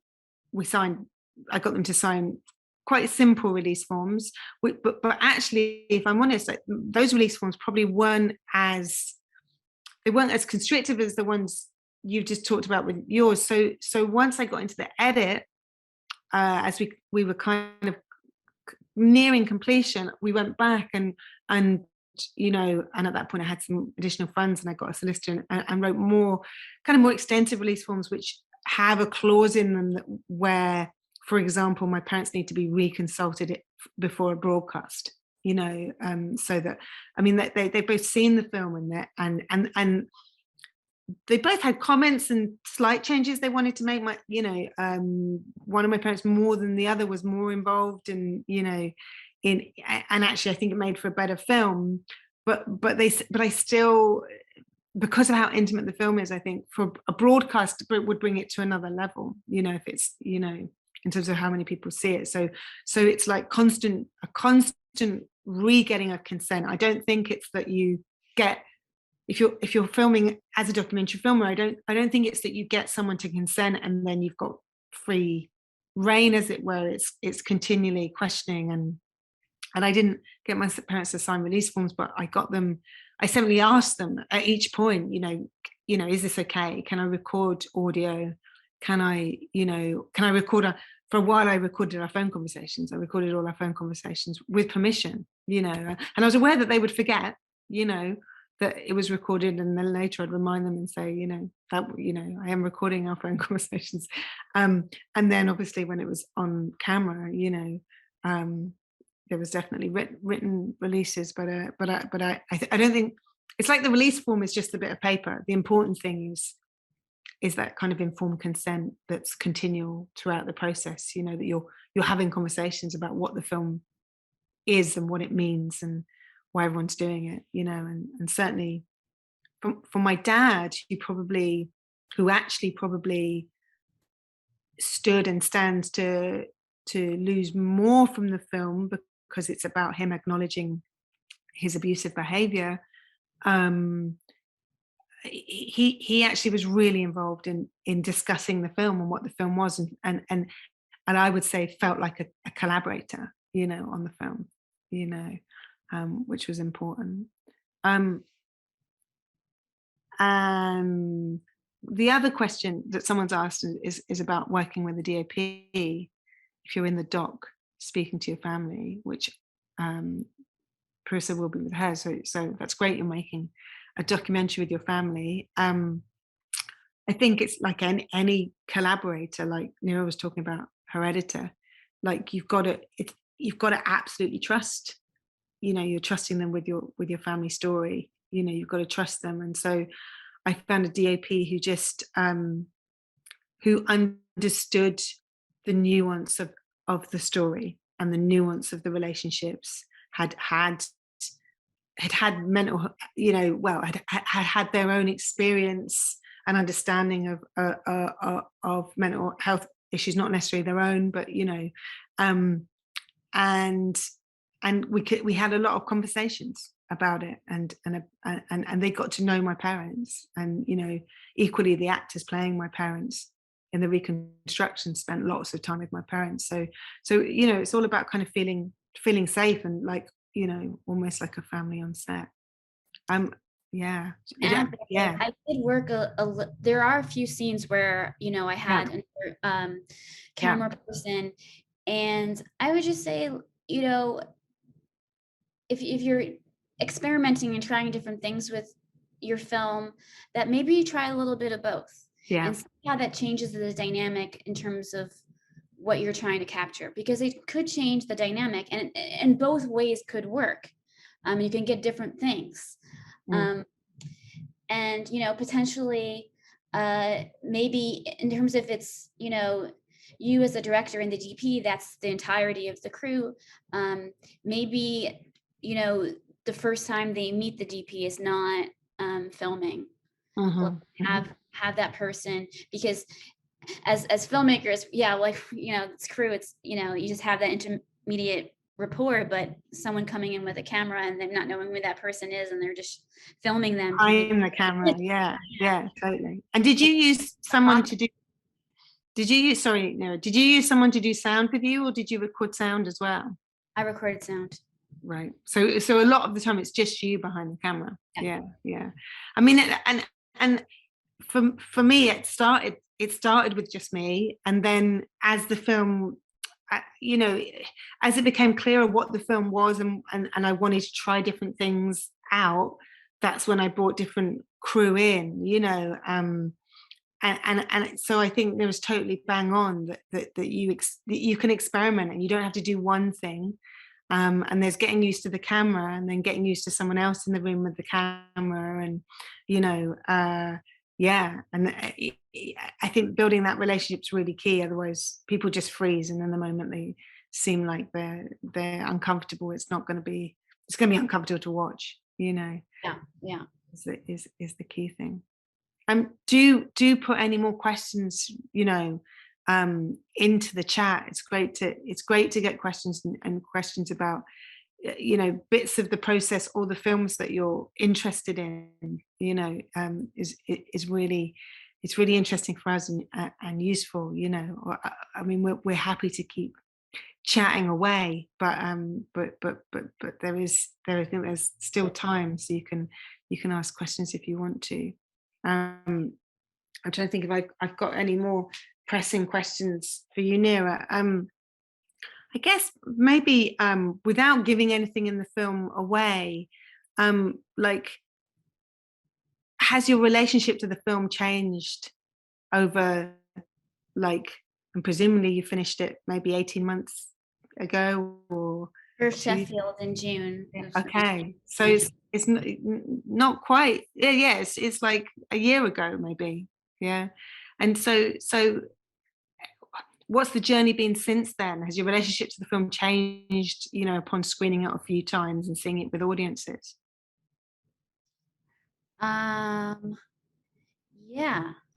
I got them to sign quite simple release forms, but actually, if I'm honest, like, those release forms probably weren't as constrictive as the ones you've just talked about with yours. So once I got into the edit, as we were kind of nearing completion, we went back and at that point I had some additional funds, and I got a solicitor and wrote more extensive release forms which have a clause in them where, for example, my parents need to be reconsulted before a broadcast, so that, I mean, they've both seen the film and they both had comments and slight changes they wanted to make. One of my parents, more than the other, was more involved and actually I think it made for a better film. But I still, because of how intimate the film is, I think for a broadcast it would bring it to another level. If it's in terms of how many people see it. So it's like a constant re-getting of consent. I don't think it's that you get. If you're filming as a documentary filmer, I don't think it's that you get someone to consent and then you've got free reign, as it were. It's continually questioning, and I didn't get my parents to sign release forms, but I got them. I simply asked them at each point, is this okay? Can I record audio? Can I record for a while I recorded our phone conversations. I recorded all our phone conversations with permission, and I was aware that they would forget, that it was recorded, and then later I'd remind them and say, I am recording our phone conversations. And then obviously when it was on camera, there was definitely written releases, but I don't think it's like the release form is just a bit of paper. The important thing is that kind of informed consent that's continual throughout the process. That you're having conversations about what the film is and what it means and why everyone's doing it. And certainly for my dad, who actually probably stood and stands to lose more from the film because it's about him acknowledging his abusive behavior. He actually was really involved in discussing the film and what the film was, and I would say felt like a collaborator, on the film, which was important. And the other question that someone's asked is about working with the DOP if you're in the doc speaking to your family, which Parissa will be with her. So that's great. You're making a documentary with your family. I think it's like any collaborator, like Nira was talking about her editor, like you've got to absolutely trust. You're trusting them with your family story. You've got to trust them. And so I found a DOP who just who understood the nuance of the story and the nuance of the relationships, had mental, had their own experience and understanding of mental health issues, not necessarily their own, but and we had a lot of conversations about it, and they got to know my parents, and equally the actors playing my parents in the reconstruction spent lots of time with my parents. So it's all about kind of feeling safe and like almost like a family on set. Yeah. I did work there are a few scenes where I had another camera person, and I would just say if you're experimenting and trying different things with your film, that maybe you try a little bit of both, and see how that changes the dynamic in terms of what you're trying to capture, because it could change the dynamic, and both ways could work. You can get different things. And potentially maybe in terms of it's you as a director and the DP, that's the entirety of the crew. Maybe the first time they meet the DP is not filming. Have that person, because as filmmakers, yeah, like, it's crew, it's, you just have that intermediate rapport, but someone coming in with a camera and them not knowing who that person is and they're just filming them. Behind the camera, yeah, totally. And did you use someone to do, sorry, Nira, did you use someone to do sound with you, or did you record sound as well? I recorded sound. Right. So a lot of the time it's just you behind the camera. Yeah. I mean, and for me, it started with just me, and then as the film, as it became clearer what the film was, and I wanted to try different things out, that's when I brought different crew in, and so I think there was totally bang on that you can experiment and you don't have to do one thing. And there's getting used to the camera, and then getting used to someone else in the room with the camera, and and I think building that relationship is really key. Otherwise people just freeze, and then the moment they seem like they're uncomfortable, it's going to be uncomfortable to watch, Yeah is the key thing. Do put any more questions into the chat. It's great to get questions and questions about bits of the process or the films that you're interested in. Is really, it's really interesting for us and useful. I mean, we're happy to keep chatting away, but there's still time, so you can ask questions if you want to. I'm trying to think if I've got any more pressing questions for you, Nira. I guess maybe without giving anything in the film away, like, has your relationship to the film changed over, like, and presumably you finished it maybe 18 months ago, or for Sheffield in June. Okay, so it's not quite, it's like a year ago maybe, and so what's the journey been since then? Has your relationship to the film changed, upon screening it a few times and seeing it with audiences? Yeah,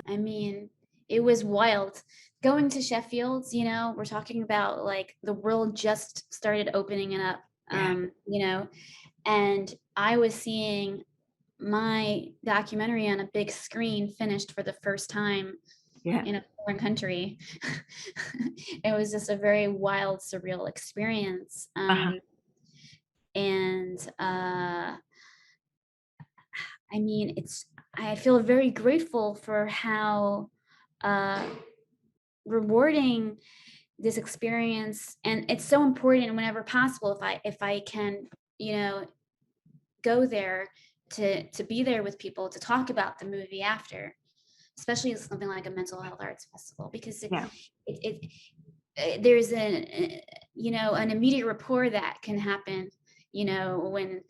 I mean, it was wild going to Sheffield. We're talking about, like, the world just started opening it up. And I was seeing my documentary on a big screen finished for the first time in a foreign country. It was just a very wild, surreal experience. And I mean, I feel very grateful for how rewarding this experience, and it's so important whenever possible, if I can, go there to be there with people to talk about the movie after, especially something like a mental health arts festival, because there's an immediate rapport that can happen, when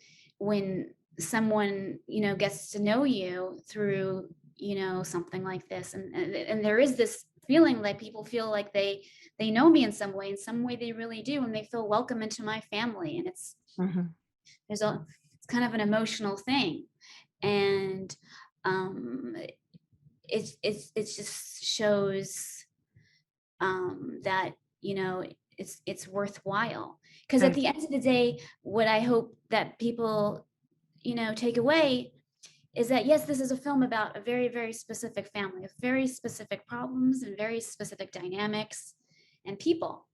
someone gets to know you through something like this, and there is this feeling like people feel like they know me in some way they really do, and they feel welcome into my family, and it's kind of an emotional thing, and it just shows that it's worthwhile, because at the end of the day, what I hope that people take away is that, yes, this is a film about a very, very specific family with very specific problems and very specific dynamics and people,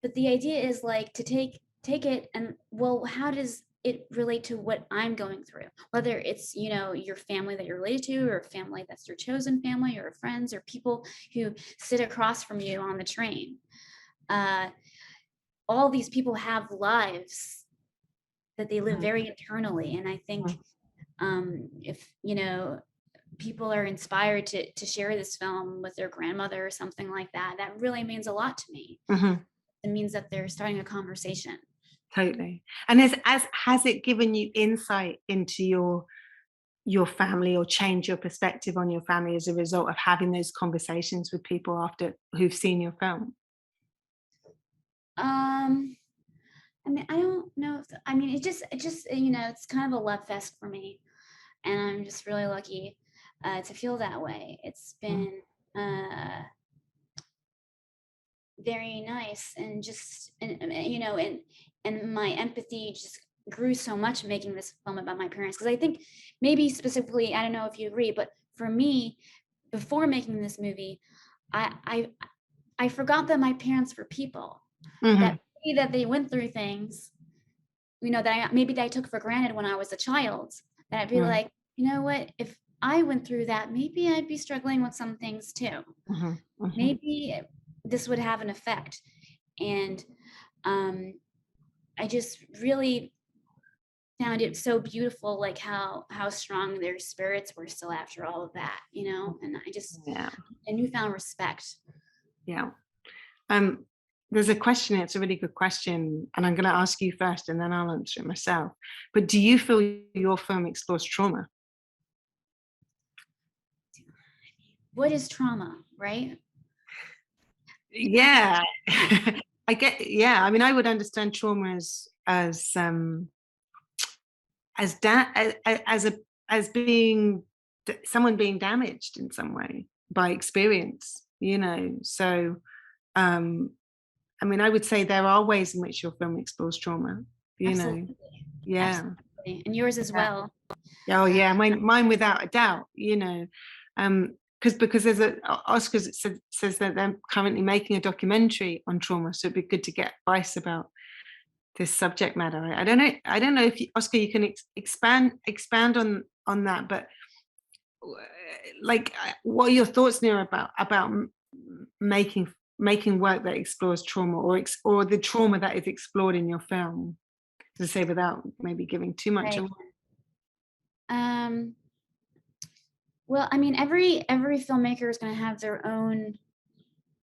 but the idea is, like, to take it and, well, how does it relate to what I'm going through, whether it's your family that you're related to, or a family that's your chosen family, or friends, or people who sit across from you on the train. All these people have lives that they live very internally, and I think if people are inspired to share this film with their grandmother or something like that, that really means a lot to me. It means that they're starting a conversation. Totally. And has it given you insight into your family, or changed your perspective on your family as a result of having those conversations with people after who've seen your film? I mean, I don't know it just it's kind of a love fest for me, and I'm just really lucky to feel that way. It's been very nice, and just, you know, and my empathy just grew so much making this film about my parents, because I think maybe specifically, I don't know if you agree, but for me, before making this movie, I forgot that my parents were people, that maybe that they went through things, you know, that I took for granted when I was a child, that I'd be like, you know what, if I went through that, maybe I'd be struggling with some things too. Maybe this would have an effect. And I just really found it so beautiful, like how strong their spirits were still after all of that, you know, and I just, a newfound respect. Yeah. There's a question, it's a really good question, and I'm going to ask you first and then I'll answer it myself. But do you feel your film explores trauma? What is trauma, right? Yeah. I get, yeah, I mean, I would understand trauma as being someone being damaged in some way by experience, you know. So I mean, I would say there are ways in which your film explores trauma, you Absolutely. know. Yeah. Absolutely. And yours as well. Oh yeah, mine without a doubt, you know. Because there's Oscar says that they're currently making a documentary on trauma, so it'd be good to get advice about this subject matter. I don't know if Oscar, you can expand on that, but like, what are your thoughts, Nira, about making work that explores trauma, or the trauma that is explored in your film, to say, without maybe giving too much away? Well, I mean, every filmmaker is going to have their own,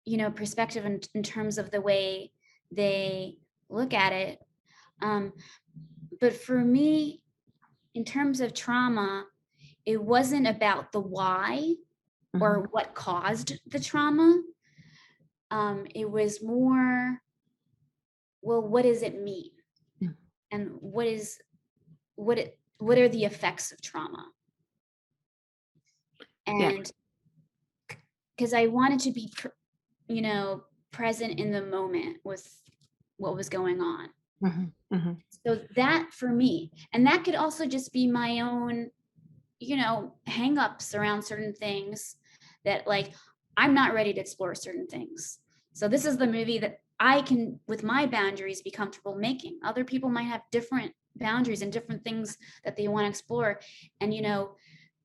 you know, perspective in terms of the way they look at it. But for me, in terms of trauma, it wasn't about the why or what caused the trauma. It was more, well, what does it mean? And what are the effects of trauma? And because I wanted to be, you know, present in the moment with what was going on. So that, for me, and that could also just be my own, you know, hang-ups around certain things that, like, I'm not ready to explore certain things. So this is the movie that I can, with my boundaries, be comfortable making. Other people might have different boundaries and different things that they want to explore. And, you know,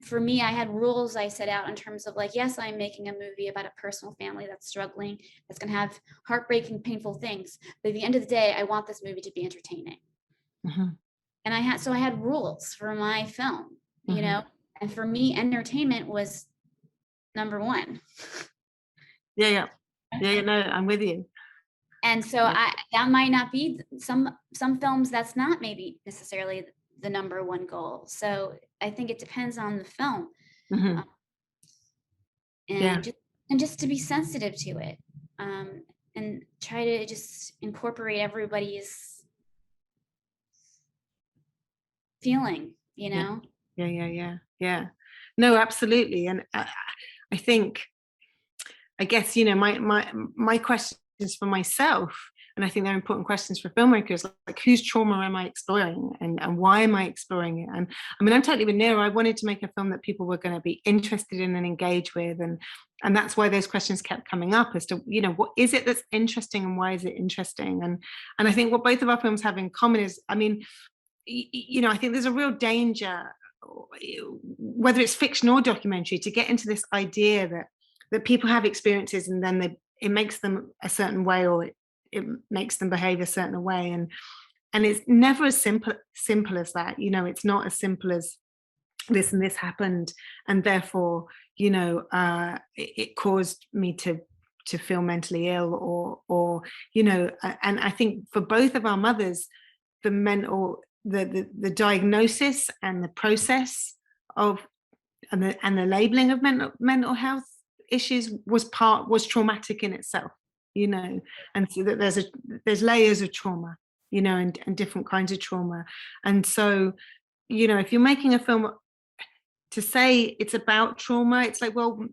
for me, I had rules I set out in terms of, like, yes, I'm making a movie about a personal family that's struggling, that's going to have heartbreaking, painful things. But at the end of the day, I want this movie to be entertaining. And I had rules for my film, you know, and for me, entertainment was number one. No, I'm with you. And so that might not be some films, that's not maybe necessarily the number one goal. So I think it depends on the film. And just to be sensitive to it, and try to just incorporate everybody's feeling, you know? Yeah. No, absolutely. And I think, I guess, you know, my questions for myself, and I think they're important questions for filmmakers, like, whose trauma am I exploring, and why am I exploring it? And I mean, I'm totally with Nira. I wanted to make a film that people were going to be interested in and engage with, and that's why those questions kept coming up, as to, you know, what is it that's interesting and why is it interesting? And I think what both of our films have in common is, I mean, you know, I think there's a real danger, whether it's fiction or documentary, to get into this idea that people have experiences and then it makes them a certain way, or it makes them behave a certain way, and it's never as simple as that. You know, it's not as simple as this and this happened, and therefore, you know, it caused me to feel mentally ill, or you know. And I think for both of our mothers, the diagnosis and the process of and the labeling of mental health issues was traumatic in itself, you know. And so that there's layers of trauma, you know, and different kinds of trauma. And so, you know, if you're making a film, to say it's about trauma, it's like, well,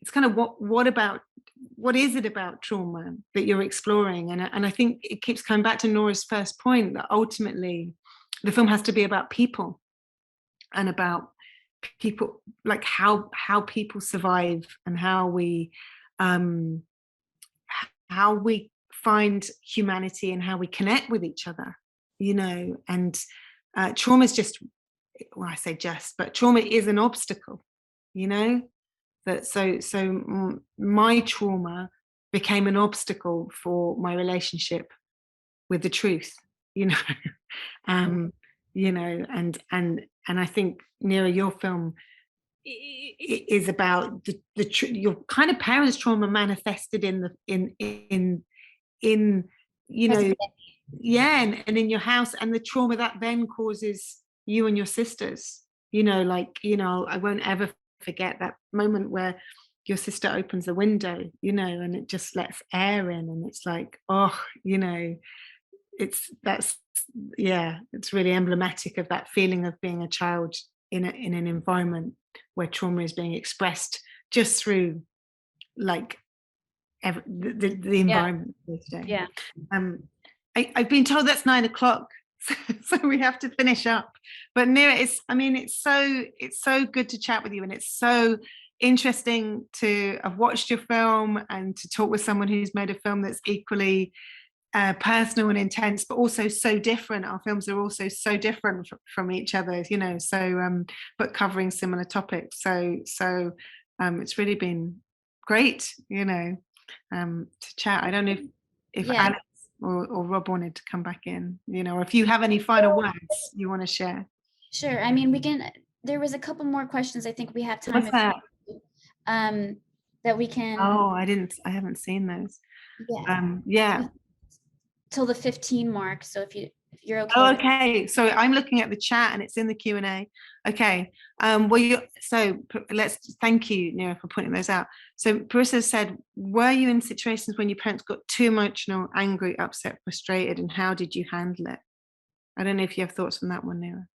it's kind of what is it about trauma that you're exploring? And I think it keeps coming back to Nora's first point, that ultimately the film has to be about people, and about people, like how people survive, and how we find humanity, and how we connect with each other, you know. And trauma is just, well, I say just, but trauma is an obstacle, you know. That my trauma became an obstacle for my relationship with the truth, you know. You know, and I think, Nira, your film is about your kind of parents' trauma manifested in you know, yeah, and in your house, and the trauma that then causes you and your sisters, you know, like, you know, I won't ever forget that moment where your sister opens the window, you know, and it just lets air in, and it's like, oh, you know, it's really emblematic of that feeling of being a child in an environment where trauma is being expressed just through, like, the environment. Yeah. I've been told that's 9 o'clock, so we have to finish up. But Nira, it's so good to chat with you, and it's so interesting to have watched your film and to talk with someone who's made a film that's equally personal and intense, but also so different. Our films are also so different from each other, you know. So, but covering similar topics. So it's really been great, you know, to chat. I don't know if Alex or Rob wanted to come back in, you know, or if you have any final words you want to share. Sure. I mean, there was a couple more questions I think we have time. What's that? That we can. Oh, I haven't seen those. Yeah. Yeah. Till the 15 mark. So if you're okay. Oh, okay. So I'm looking at the chat and it's in the Q&A. Okay. Let's thank you, Nira, for pointing those out. So Parissa said, were you in situations when your parents got too emotional, angry, upset, frustrated, and how did you handle it? I don't know if you have thoughts on that one, Nira.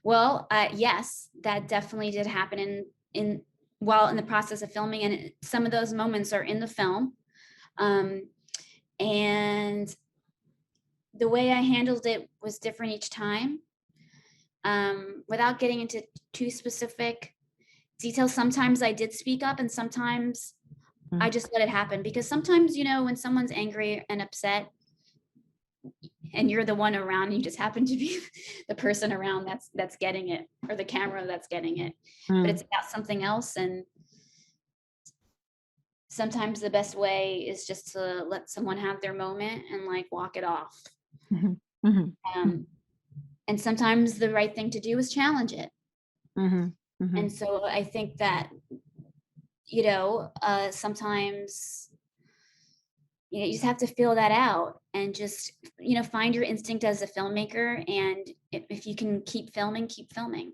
Well, yes, that definitely did happen while in the process of filming, and some of those moments are in the film. And the way I handled it was different each time. Without getting into too specific details, sometimes I did speak up, and sometimes I just let it happen, because sometimes, you know, when someone's angry and upset and you're the one around, you just happen to be the person around that's getting it, or the camera that's getting it, but it's about something else. And sometimes the best way is just to let someone have their moment and, like, walk it off. And sometimes the right thing to do is challenge it. And so I think that, you know, sometimes, you know, you just have to feel that out, and just, you know, find your instinct as a filmmaker. And if you can keep filming, keep filming.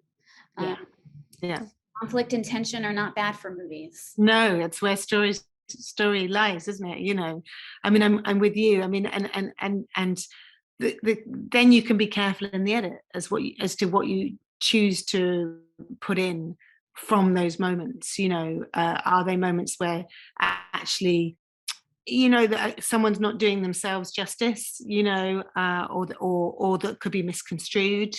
Conflict and tension are not bad for movies. No, it's where story lies, isn't it? You know, I mean, I'm with you. I mean, and then you can be careful in the edit as to what you choose to put in from those moments. You know, are they moments where actually, you know, that someone's not doing themselves justice, you know, or that could be misconstrued,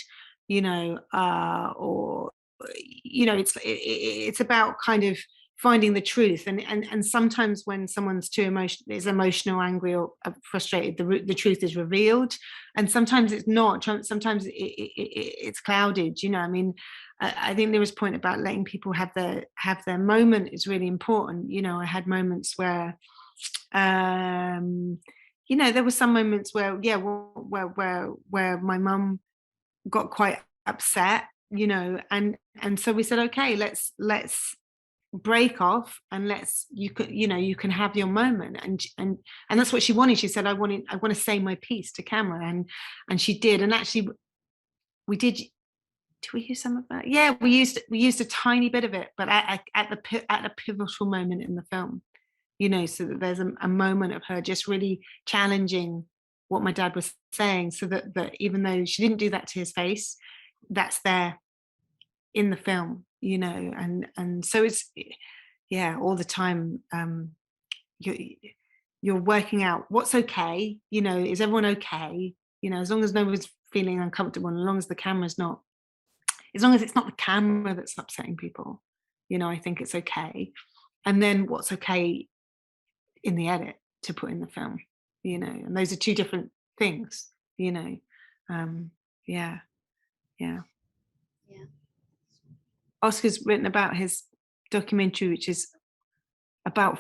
you know, or, you know, it's about kind of finding the truth, and sometimes when someone's is emotional, angry, or frustrated, the truth is revealed, and sometimes it's not. Sometimes it's clouded, you know. I mean, I think there was a point about letting people have their moment is really important. You know, I had moments where, you know, there were some moments where, where my mum got quite upset, you know, and so we said, okay, let's break off, and you can have your moment, and that's what she wanted. She said, I want to say my piece to camera, and she did. And actually we did we use some of that? Yeah, we used a tiny bit of it, but at a pivotal moment in the film, you know, so that there's a moment of her just really challenging what my dad was saying, so that even though she didn't do that to his face, that's there in the film, you know, and so it's, yeah, all the time you're working out what's okay, you know, is everyone okay, you know, as long as no one's feeling uncomfortable, and as long as the camera's not, as long as it's not the camera that's upsetting people, you know, I think it's okay. And then what's okay in the edit to put in the film, you know, and those are two different things, you know. Yeah. Yeah. Oscar's written about his documentary, which is about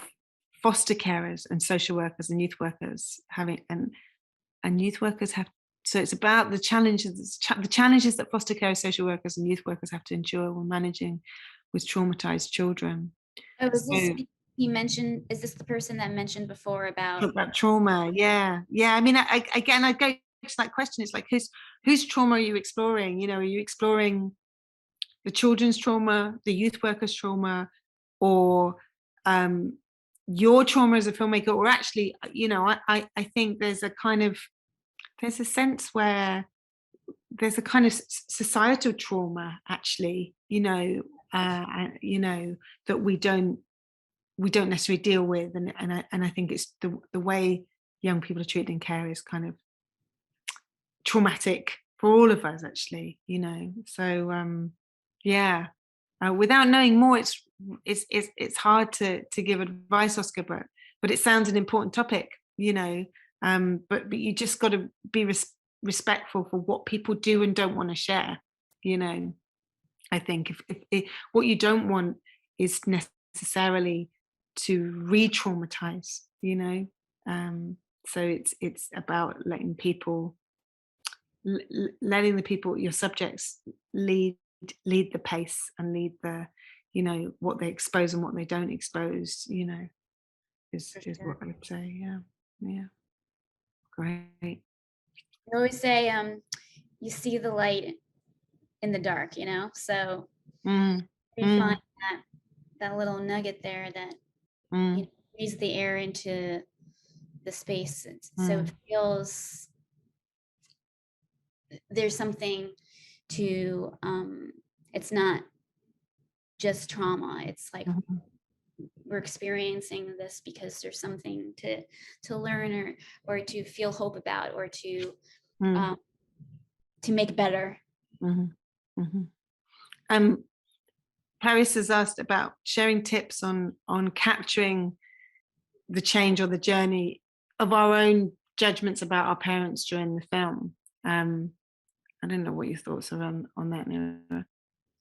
foster carers and social workers and youth workers having, and youth workers have, so it's about the challenges that foster carers, social workers and youth workers have to endure when managing with traumatized children. Oh, is this So, he mentioned, is this the person that mentioned before about trauma? Yeah. I mean, again, I go to that question. It's like, whose trauma are you exploring? You know, are you exploring the children's trauma, the youth workers' trauma, or your trauma as a filmmaker? Or actually, you know, I think there's a sense where there's a kind of societal trauma, actually, you know, that we don't necessarily deal with, and I think it's the way young people are treated in care is kind of traumatic for all of us, actually, you know. So yeah, without knowing more, it's hard to give advice, Oscar, but it sounds an important topic, you know. But you just got to be respectful for what people do and don't want to share, you know. I think if what you don't want is necessarily to re-traumatize, you know. So it's about letting the people, your subjects, lead the pace and lead the, you know, what they expose and what they don't expose, you know, is what I would say. Yeah, great. I always say, you see the light in the dark, you know? So we find that little nugget there that you know, breathes the air into the space. So it feels there's something to, it's not just trauma. It's like we're experiencing this because there's something to learn or to feel hope about, or to make better. Paris has asked about sharing tips on capturing the change or the journey of our own judgments about our parents during the film. I don't know what your thoughts are on that, Nira.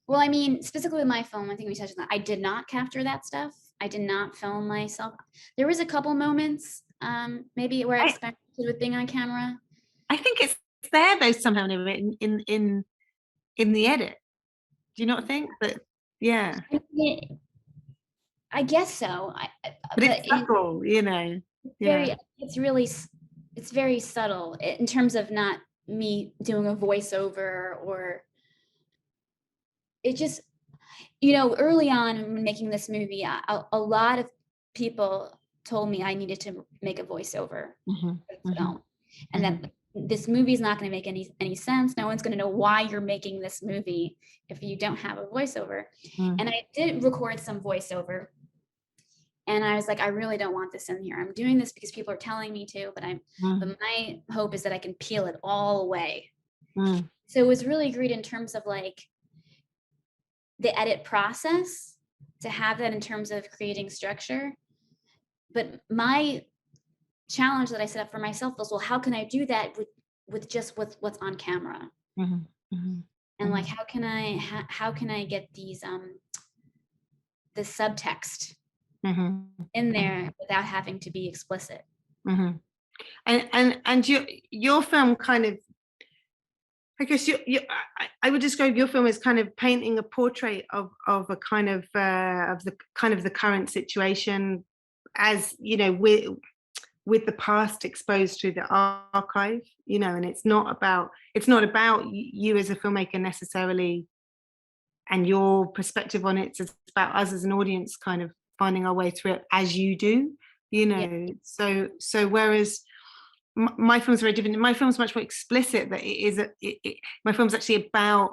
Well, I mean, specifically with my film, I think we touched on that. I did not capture that stuff. I did not film myself. There was a couple moments, maybe where I experimented with being on camera. I think it's there though somehow in the edit. Do you not think that? Yeah. I guess so. But it's subtle, you know. It's very subtle in terms of not me doing a voiceover, or it just, you know, early on in making this movie, a lot of people told me I needed to make a voiceover for the film, and that this movie is not going to make any sense. No one's going to know why you're making this movie if you don't have a voiceover. And I did record some voiceover, and I was like, I really don't want this in here. I'm doing this because people are telling me to, but but my hope is that I can peel it all away. So it was really great in terms of like the edit process, to have that in terms of creating structure. But my challenge that I set up for myself was, well, how can I do that with just what's on camera? And like, how can I get these the subtext in there without having to be explicit? And your film kind of, I guess I would describe your film as kind of painting a portrait of a kind of the current situation, as you know, with the past exposed through the archive, you know. And it's not about you as a filmmaker necessarily and your perspective on it. It's about us as an audience kind of finding our way through it as you do, you know. So whereas my film's very different. My film's much more explicit. That my film's actually about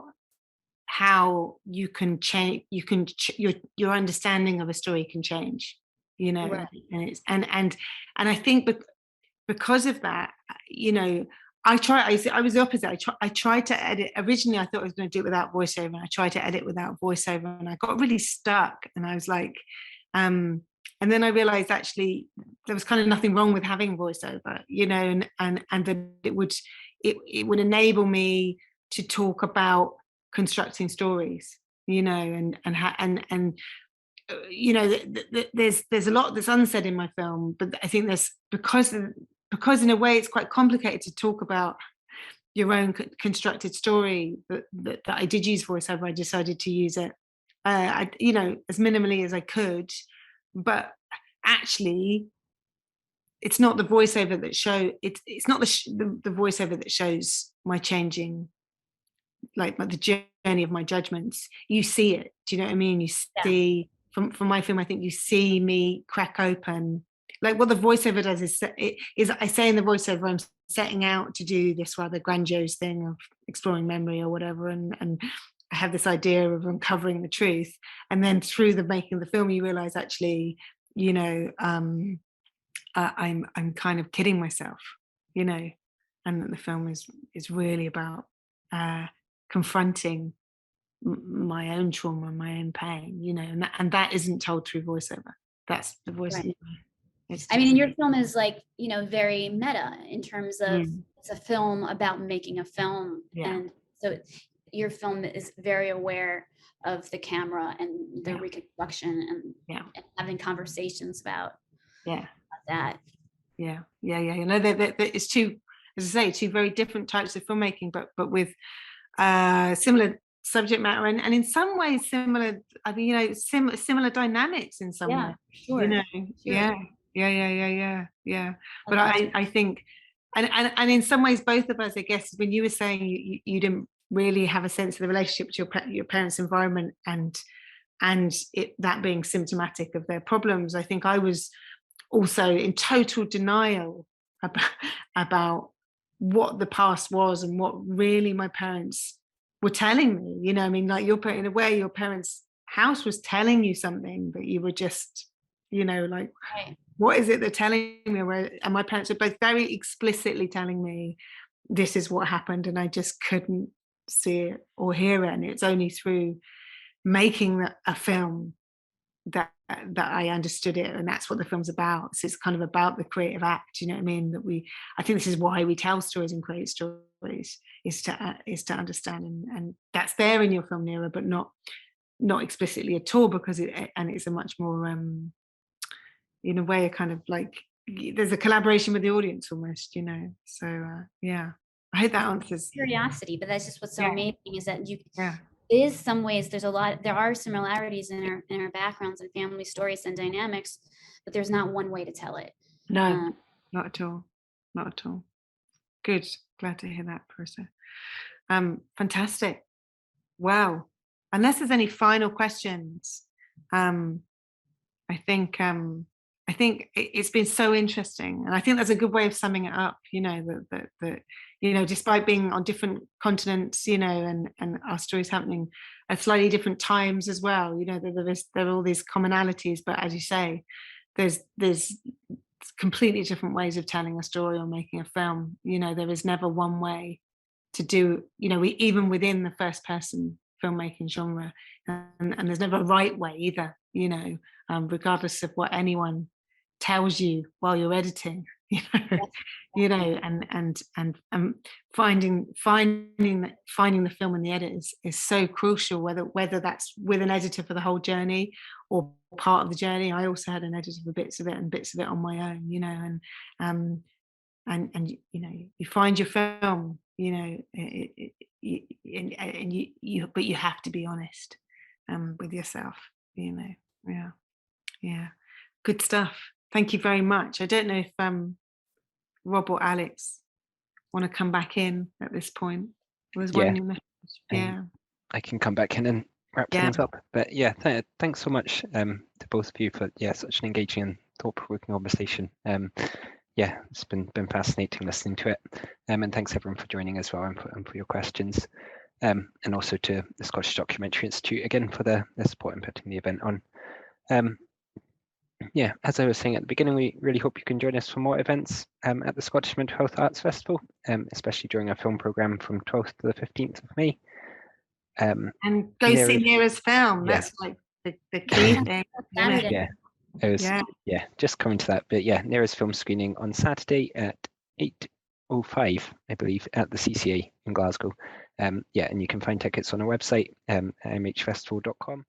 how you can change, your understanding of a story can change, you know. Right. And it's and I think because of that, you know, I was the opposite. I tried to edit. Originally, I thought I was going to do it without voiceover, and I tried to edit without voiceover, and I got really stuck. And I was like, and then I realized actually there was kind of nothing wrong with having voiceover, you know, and that it would enable me to talk about constructing stories, you know, and you know, there's a lot that's unsaid in my film, but I think there's because in a way it's quite complicated to talk about your own constructed story, that I did use voiceover. I decided to use it, you know, as minimally as I could, but actually it's not the voiceover that it's not the voiceover that shows my changing, like the journey of my judgments. You see it. Do you know what I mean? You see from my film, I think you see me crack open. Like what the voiceover does is I say in the voiceover, I'm setting out to do this rather grandiose thing of exploring memory or whatever, and I have this idea of uncovering the truth. And then through the making of the film, you realize actually, you know, I'm kind of kidding myself, you know, and that the film is really about confronting my own trauma and my own pain, you know, and that isn't told through voiceover. That's the voice. Right. I mean, your film is like, you know, very meta in terms of it's a film about making a film. Yeah. And so your film is very aware of the camera and the reconstruction and having conversations about that. Yeah. You know, it's two, as I say, two very different types of filmmaking, but with similar subject matter and in some ways similar, I mean, you know, similar dynamics in some way. Sure. You know, sure. Yeah. But I think, and in some ways, both of us, I guess, when you were saying you didn't really have a sense of the relationship to your parents' environment and it that being symptomatic of their problems, I think I was also in total denial about what the past was and what really my parents were telling me. You know, I mean, like in a way, your parents' house was telling you something that you were just, you know, like, what is it they're telling me? And my parents were both very explicitly telling me this is what happened, and I just couldn't see it or hear it. And it's only through making a film that I understood it, and that's what the film's about. So it's kind of about the creative act, you know what I mean? I think this is why we tell stories and create stories, is to understand, and that's there in your film, Nira, but not explicitly at all, because it's a much more in a way, a kind of like there's a collaboration with the audience almost, you know. So I hope that answers. Curiosity, but that's just what's so amazing is that is some ways there are similarities in our backgrounds and family stories and dynamics, but there's not one way to tell it. No, not at all. Good, glad to hear that, Parisa. Fantastic. Wow. Unless there's any final questions, I think it's been so interesting, and I think that's a good way of summing it up. You know, that you know, despite being on different continents, you know, and our stories happening at slightly different times as well. You know, there are all these commonalities, but as you say, there's completely different ways of telling a story or making a film. You know, there is never one way to do. You know, even within the first person filmmaking genre, and there's never a right way either. You know, regardless of what anyone tells you while you're editing, you know, and finding the film in the edit is so crucial, whether that's with an editor for the whole journey or part of the journey. I also had an editor for bits of it and bits of it on my own, you know, and you know, you find your film, you know, but you have to be honest with yourself, you know. Yeah, good stuff. Thank you very much. I don't know if Rob or Alex want to come back in at this point. Was one new message. I can come back in and wrap things up. But thanks so much to both of you for such an engaging and thought-provoking conversation. It's been fascinating listening to it. And thanks everyone for joining as well and for your questions. and also to the Scottish Documentary Institute again for the support in putting the event on. Yeah, as I was saying at the beginning, we really hope you can join us for more events at the Scottish Mental Health Arts Festival, especially during our film programme from 12th to the 15th of May. And go see Nira's film. Yeah. That's like the key thing. Saturday. Yeah, just coming to that. But yeah, Nira's film screening on Saturday at 8:05, I believe, at the CCA in Glasgow. Yeah, and you can find tickets on our website, mhfestival.com.